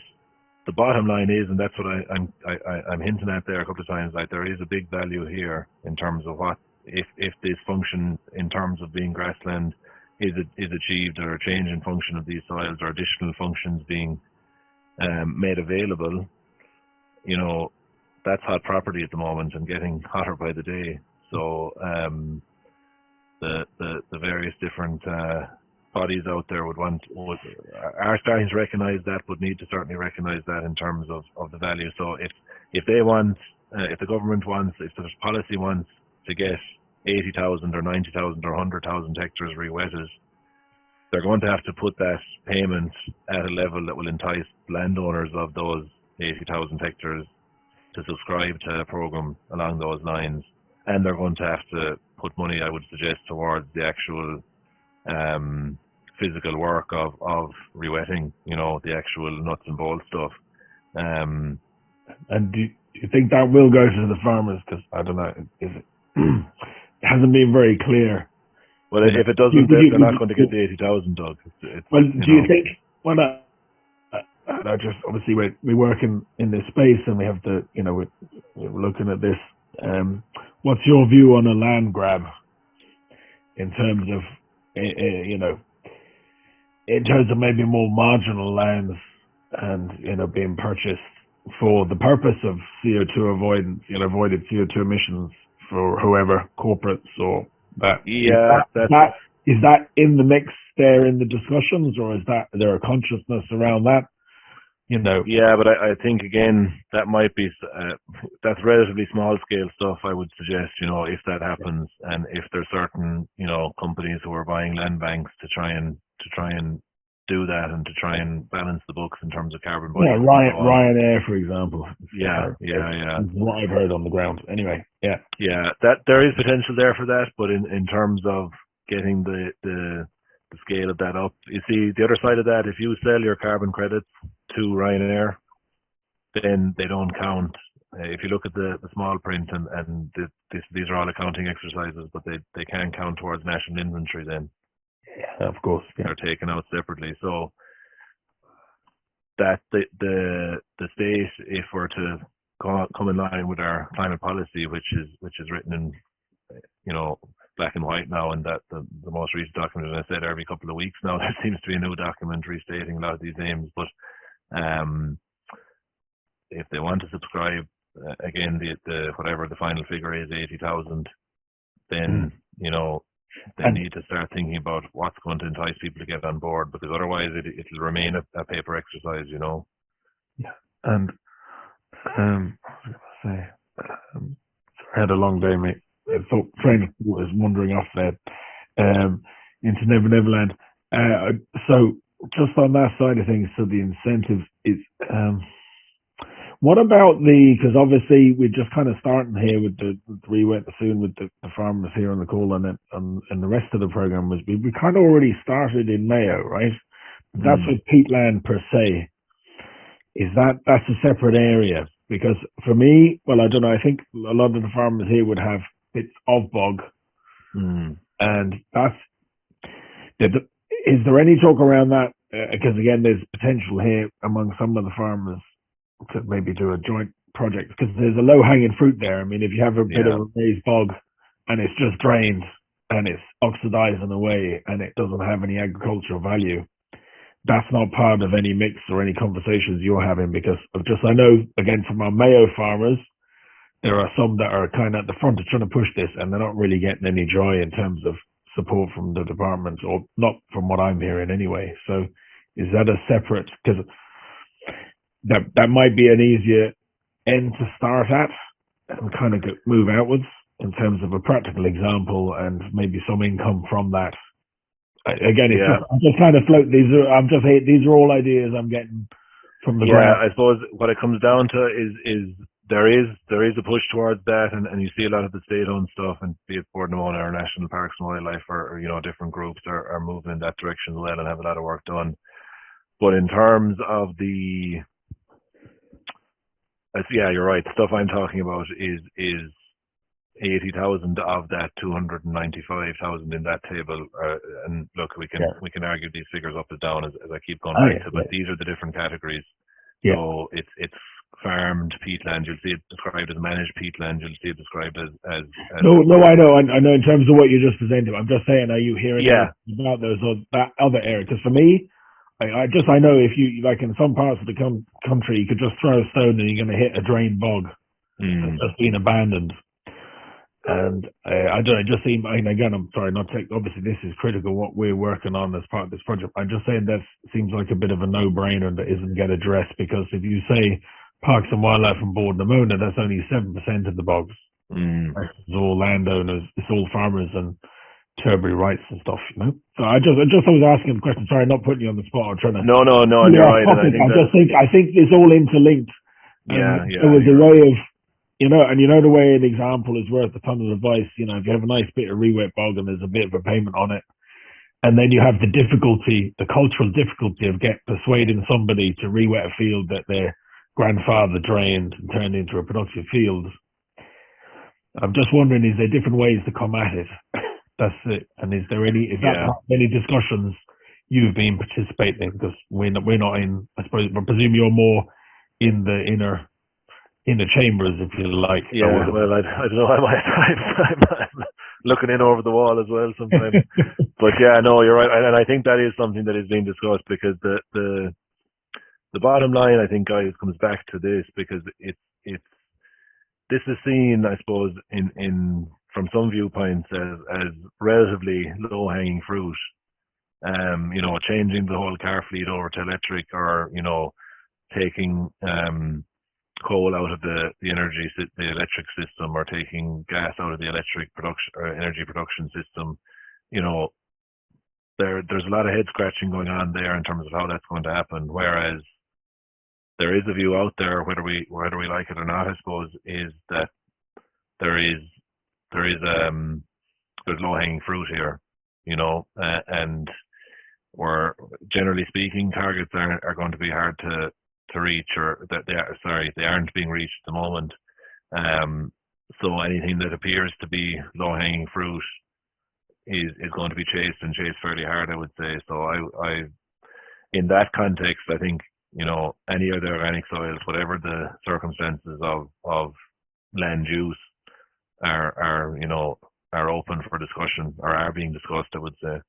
the bottom line is, and that's what I'm hinting at there a couple of times, like there is a big value here in terms of what if this function in terms of being grassland is achieved, or a change in function of these soils, or additional functions being made available. You know, that's hot property at the moment and getting hotter by the day. So the various different bodies out there are starting to recognise that, but need to certainly recognise that in terms of the value. So if they want, if the government wants, if the policy wants to get 80,000 or 90,000 or 100,000 hectares re-wetted, they're going to have to put that payment at a level that will entice landowners of those 80,000 hectares to subscribe to a programme along those lines. And they're going to have to put money, I would suggest, towards the actual physical work of re-wetting, you know, the actual nuts and bolts stuff. And do you think that will go to the farmers? Because, I don't know, it hasn't been very clear. Well, if it doesn't, they're not going to get the 80,000, Doug. Well, do you think, well, I just, obviously we work in this space, and we have to, you know, we're looking at this. What's your view on a land grab in terms of, you know, in terms of maybe more marginal lands and, you know, being purchased for the purpose of CO2 avoidance, you know, avoided CO2 emissions for whoever, corporates or that? Yeah, is that in the mix there in the discussions, or is there a consciousness around that? You know. Yeah, but I think again that might be that's relatively small scale stuff. I would suggest, you know, if that happens, and if there's certain, you know, companies who are buying land banks to try and do that, and to try and balance the books in terms of carbon budget. Yeah, Ryanair, for example. Yeah. What I've heard on the ground. Anyway, yeah. Yeah, that there is potential there for that, but in terms of getting the scale of that up, you see, the other side of that, if you sell your carbon credits to Ryanair, then they don't count. If you look at the small print, and these are all accounting exercises, but they can count towards national inventory then. Yeah, of course. Yeah. They're taken out separately. So that the state, if we're to come in line with our climate policy, which is written in, you know, black and white now, and that the most recent document, as I said, every couple of weeks now there seems to be a new document restating a lot of these aims. But if they want to subscribe, again, the whatever the final figure is, 80,000, then you know, they need to start thinking about what's going to entice people to get on board, because otherwise it'll remain a paper exercise, you know. Yeah, and what was I going to say? I had a long day, mate. I thought train of thought was wandering off there into Never Neverland. So just on that side of things, so the incentive is. What about because obviously we're just kind of starting here with the re-wet soon with the farmers here on the call, and the rest of the program was we kind of already started in Mayo, right? That's with peatland per se. That's a separate area? Because for me, well, I don't know. I think a lot of the farmers here would have bits of bog, and that's. Is there any talk around that? Because again, there's potential here among some of the farmers to maybe do a joint project, because there's a low-hanging fruit there. I mean, if you have a bit of a raised bog and it's just drained and it's oxidizing away and it doesn't have any agricultural value, that's not part of any mix or any conversations you're having, because I know, again, from our Mayo farmers, there are some that are kind of at the front of trying to push this, and they're not really getting any joy in terms of support from the department, or not from what I'm hearing anyway. So is that a separate, because that might be an easier end to start at and kind of move outwards in terms of a practical example, and maybe some income from that. Again, I'm just trying to float these. These are all ideas I'm getting from the ground. I suppose what it comes down to is there is a push towards that, and you see a lot of the state-owned stuff, and be it Boardnamona or National Parks and Wildlife, or different groups are moving in that direction as well, and have a lot of work done. But in terms of yeah, you're right. The stuff I'm talking about is 80,000 of that 295,000 in that table. And look, we can argue these figures up and down as I keep going back to, but these are the different categories. Yeah. So it's farmed peatland. You'll see it described as managed peatland. You'll see it described as No, I know. I know in terms of what you just presented. I'm just saying, are you hearing about those that other area? Because for me, I know if you, like in some parts of the country, you could just throw a stone and you're going to hit a drain bog that's just been abandoned. And I don't know, it just seems, again, I'm sorry, obviously this is critical what we're working on as part of this project. I'm just saying that seems like a bit of a no-brainer that isn't get addressed, because if you say Parks and Wildlife and Boardnamona, that's only 7% of the bogs. It's all landowners, it's all farmers and Turbary rights and stuff, So I was asking the question. Sorry, not putting you on the spot. I'm trying to. No, and you're right. And I think it's all interlinked. Yeah. There was a way of, and the way an example is worth a ton of advice. If you have a nice bit of re-wet bog and there's a bit of a payment on it, and then you have the cultural difficulty of persuading somebody to re-wet a field that their grandfather drained and turned into a productive field. I'm just wondering, is there different ways to come at it? That's it. And is that any discussions you've been participating in? Because we're not in, I suppose, I presume you're more in the inner chambers, if you like. Yeah, well, I don't know. I'm looking in over the wall as well sometimes. But yeah, no, you're right. And I think that is something that is being discussed, because the bottom line, I think, guys, comes back to this, because this is seen, I suppose, in from some viewpoints as relatively low-hanging fruit. Changing the whole car fleet over to electric, or taking coal out of the electric system, or taking gas out of the electric production or energy production system. There's a lot of head scratching going on there in terms of how that's going to happen. Whereas there is a view out there, whether we like it or not, I suppose, is that there's low-hanging fruit here, and we're, generally speaking, targets are going to be hard to reach, or that they aren't being reached at the moment. So anything that appears to be low-hanging fruit is going to be chased fairly hard, I would say. So I in that context, I think, any of the organic soils, whatever the circumstances of land use, are open for discussion, or are being discussed, I would say.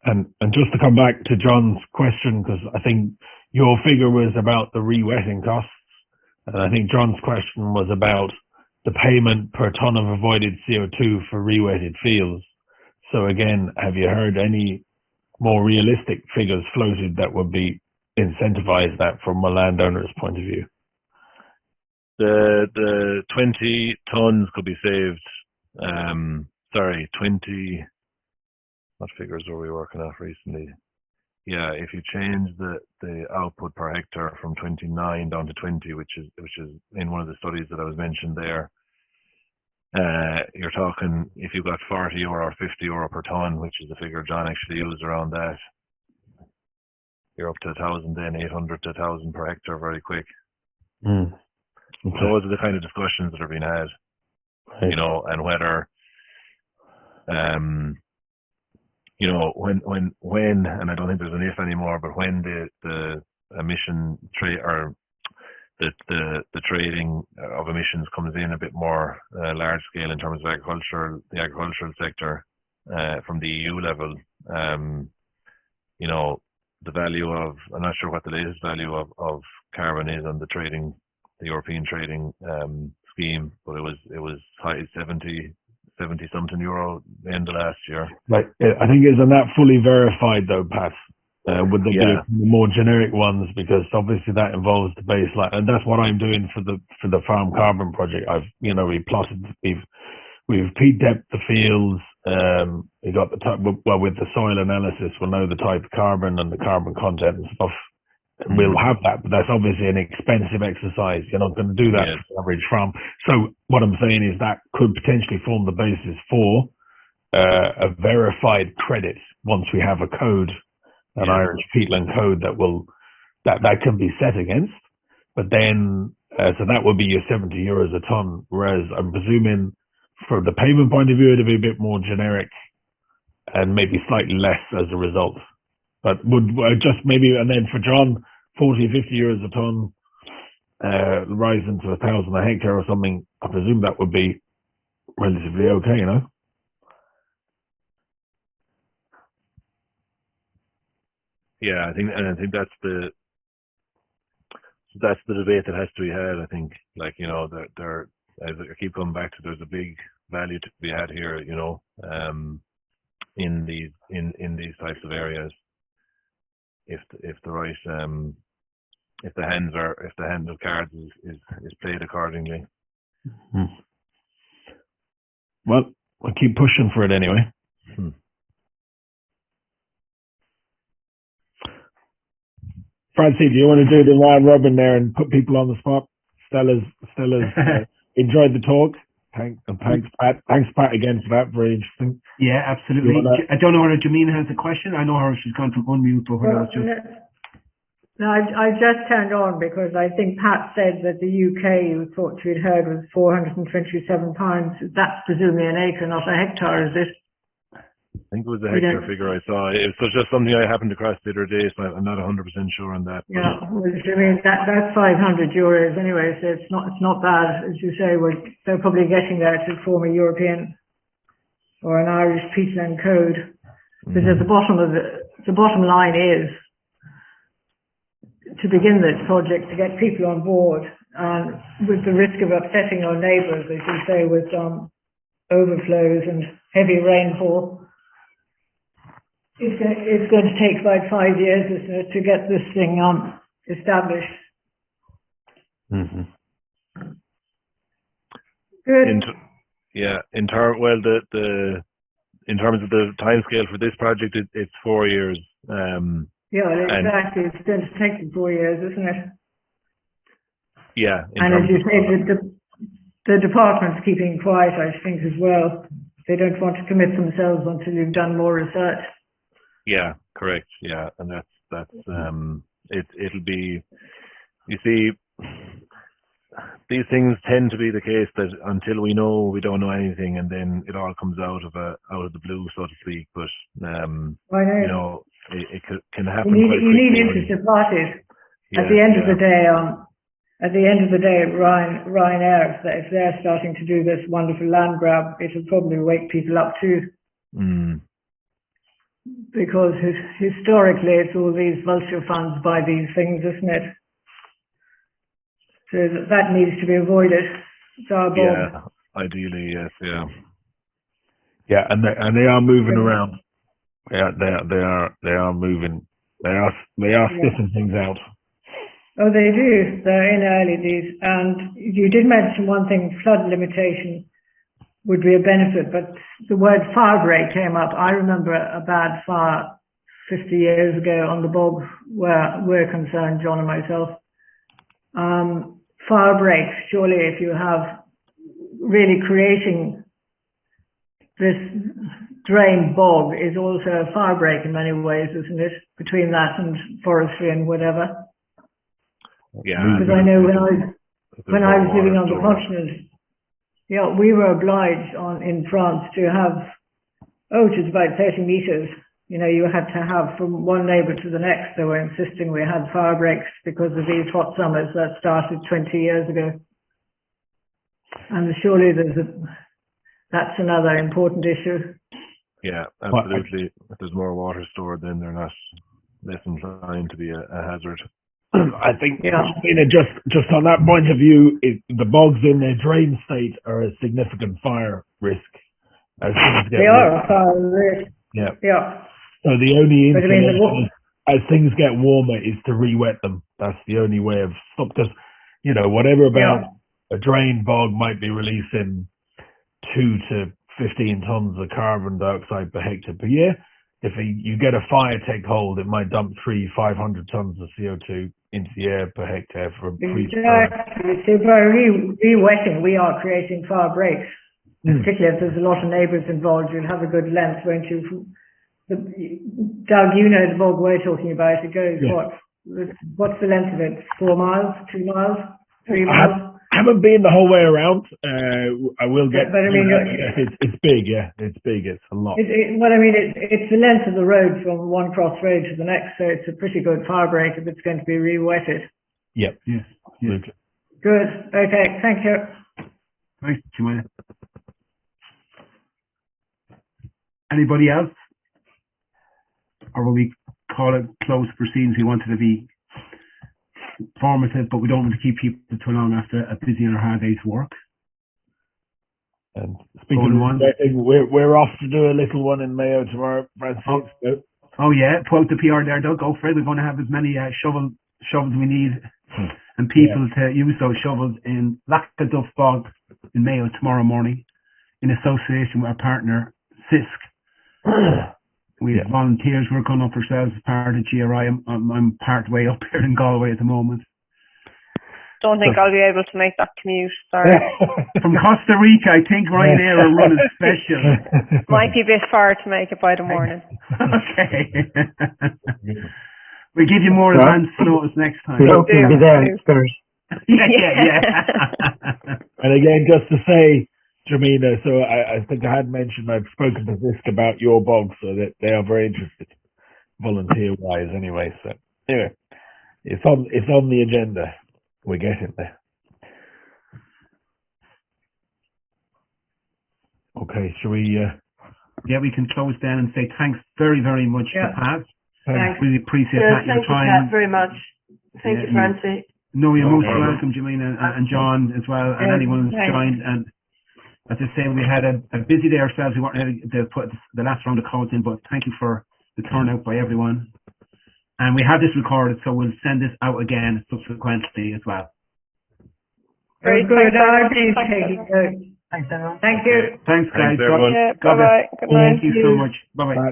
And just to come back to John's question, because I think your figure was about the re-wetting costs, and I think John's question was about the payment per ton of avoided CO2 for re-wetted fields. So again, have you heard any more realistic figures floated that would be incentivize that from a landowner's point of view? The 20 tons could be saved. 20. What figures were we working off recently? Yeah, if you change the output per hectare from 29 down to 20, which is in one of the studies that I was mentioned there, you're talking, if you got 40 euro or 50 euro per ton, which is the figure John actually used around that, you're up to 1,000, then 800 to 1,000 per hectare very quick. Okay. Those are the kind of discussions that are being had, right. And whether, when, and I don't think there's an if anymore, but when the emission trade, or the trading of emissions comes in a bit more large scale in terms of the agricultural sector, from the EU level, the value of, I'm not sure what the latest value of carbon is on the European trading scheme, but it was high 70 something euro the end of last year. Right. I think isn't that fully verified though, Pat? Would there be more generic ones, because obviously that involves the baseline, and that's what I'm doing for the farm carbon project. We plotted, we've peat depth the fields. We got the type, with the soil analysis, we'll know the type of carbon and the carbon content and stuff. And we'll have that, but that's obviously an expensive exercise. You're not going to do that Yes. for the average farm. So what I'm saying is that could potentially form the basis for a verified credit once we have a code, an Irish peatland code that can be set against. But then, so that would be your 70 euros a ton. Whereas I'm presuming for the payment point of view, it'd be a bit more generic and maybe slightly less as a result. But would just maybe, and then for John, 40, 50 euros a ton, rising to 1,000 a hectare or something, I presume that would be relatively okay, you know? Yeah, I think that's the debate that has to be had. I think, like, you know, there as I keep coming back to, there's a big value to be had here, you know, in these types of areas. If the right if the hand of cards is played accordingly. Well, I'll keep pushing for it anyway. Francie, do you want to do the round robin there and put people on the spot? Stella's enjoyed the talk. Thanks, Pat. Thanks, Pat, again for that. Very interesting. Yeah, absolutely. I don't know whether Jameen has a question. I know her. She's gone from unmute over Well, there. no, I just turned on because I think Pat said that the UK you thought you'd heard was 427 pounds. That's presumably an acre, not a hectare, is it? I think it was a hectare figure I saw. It was just something I happened across the other day, so I'm not 100% sure on that. Yeah, well, I mean that's 500 euros anyway, so it's not bad, as you say. They're probably getting there to form a European or an Irish peatland code, because the bottom line is to begin this project to get people on board, and with the risk of upsetting our neighbours, as you say, with overflows and heavy rainfall. It's going to take about 5 years, isn't it, to get this thing established. Good. In terms of the timescale for this project, it's 4 years. Yeah, exactly. It's going to take them 4 years, isn't it? Yeah. And as you say, the department's keeping quiet, I think, as well. They don't want to commit themselves until you've done more research. Yeah, correct. Yeah, and that's it'll be, you see, these things tend to be the case that until we don't know anything, and then it all comes out of the blue, so to speak. But you know, it can happen. You need interested parties. Yeah, at the end of the day, Ryanair, if they're starting to do this wonderful land grab, it'll probably wake people up too. Because historically, it's all these vulture funds buy these things, isn't it? So that needs to be avoided. It's our Bob. Yeah, ideally, yes, yeah. Yeah, and they are moving around. Yeah, they are moving. They are sniffing things out. Oh, they do. They're in early these. And you did mention one thing: flood limitation would be a benefit, but the word fire break came up. I remember a bad fire 50 years ago on the bog where we're concerned, John and myself. Fire breaks, surely if you have really creating this drained bog is also a fire break in many ways, isn't it? Between that and forestry and whatever. Yeah. Because I know when I was living on the continent, yeah, we were obliged in France to have, it was about 30 meters. You know, you had to have from one neighbor to the next. They were insisting we had fire breaks because of these hot summers that started 20 years ago. And surely that's another important issue. Yeah, absolutely. If there's more water stored, then they're not less inclined to be a hazard. I think, just on that point of view, the bogs in their drain state are a significant fire risk. They are a fire risk. Yeah. Yeah. So the only insulation as things get warmer is to re-wet them. That's the only way of stop. Because, you know, whatever about a drain bog might be releasing 2 to 15 tons of carbon dioxide per hectare per year. you get a fire take hold, it might dump 500 tons of CO2 into the air per hectare for a brief time. Exactly. So by re-wetting, we are creating fire breaks. Particularly if there's a lot of neighbours involved, you'll have a good length, won't you? Doug, you know the bog we're talking about. It goes, what's the length of it? 4 miles, 2 miles, 3 miles? I haven't been the whole way around. I will get. But I mean, it's big. Yeah, it's big. It's a lot. It's the length of the road from one crossroad to the next, so it's a pretty good fire break if it's going to be re-wetted. Yep. Yes. Absolutely. Good. Okay. Thank you. Thanks, Jemina. Anybody else? Or will we call it closed proceedings? We wanted to be informative, but we don't want to keep people too long after a busy and a hard day's work. And speaking of wedding, we're off to do a little one in Mayo tomorrow, Francis. Oh yeah, pull out the PR there, Doug. Go for it. We're going to have as many shovels we need and people to use those shovels in Lackaduff Bog in Mayo tomorrow morning in association with our partner, CISC. We have volunteers working up ourselves as part of GRI. I'm part way up here in Galway at the moment. Don't think I'll be able to make that commute, sorry. From Costa Rica, I think Ryanair are running special. Might be a bit far to make it by the morning. Okay. We'll give you more advance notice next time. We hope you'll be there first. Yeah. And again, just to say, Jemina, so I think I had mentioned I've spoken to Zisk about your bog, so that they are very interested, volunteer-wise anyway. So anyway, it's on the agenda. We're getting there. Okay, shall we? Yeah, we can close down and say thanks very, very much to Pat. Thanks. Really appreciate that. Thank you, Pat, very much. Thank you, Francie. No, you're most welcome, Jemina, and John as well, and anyone who's joined. And as I say, we had a busy day ourselves. We weren't able to put the last round of calls in, but thank you for the turnout by everyone. And we have this recorded, so we'll send this out again subsequently as well. Very good. Thanks, everyone. Thank you. Thanks, guys. Thanks, everyone. Bye-bye. Good night. Thank you so much. Bye-bye. Bye.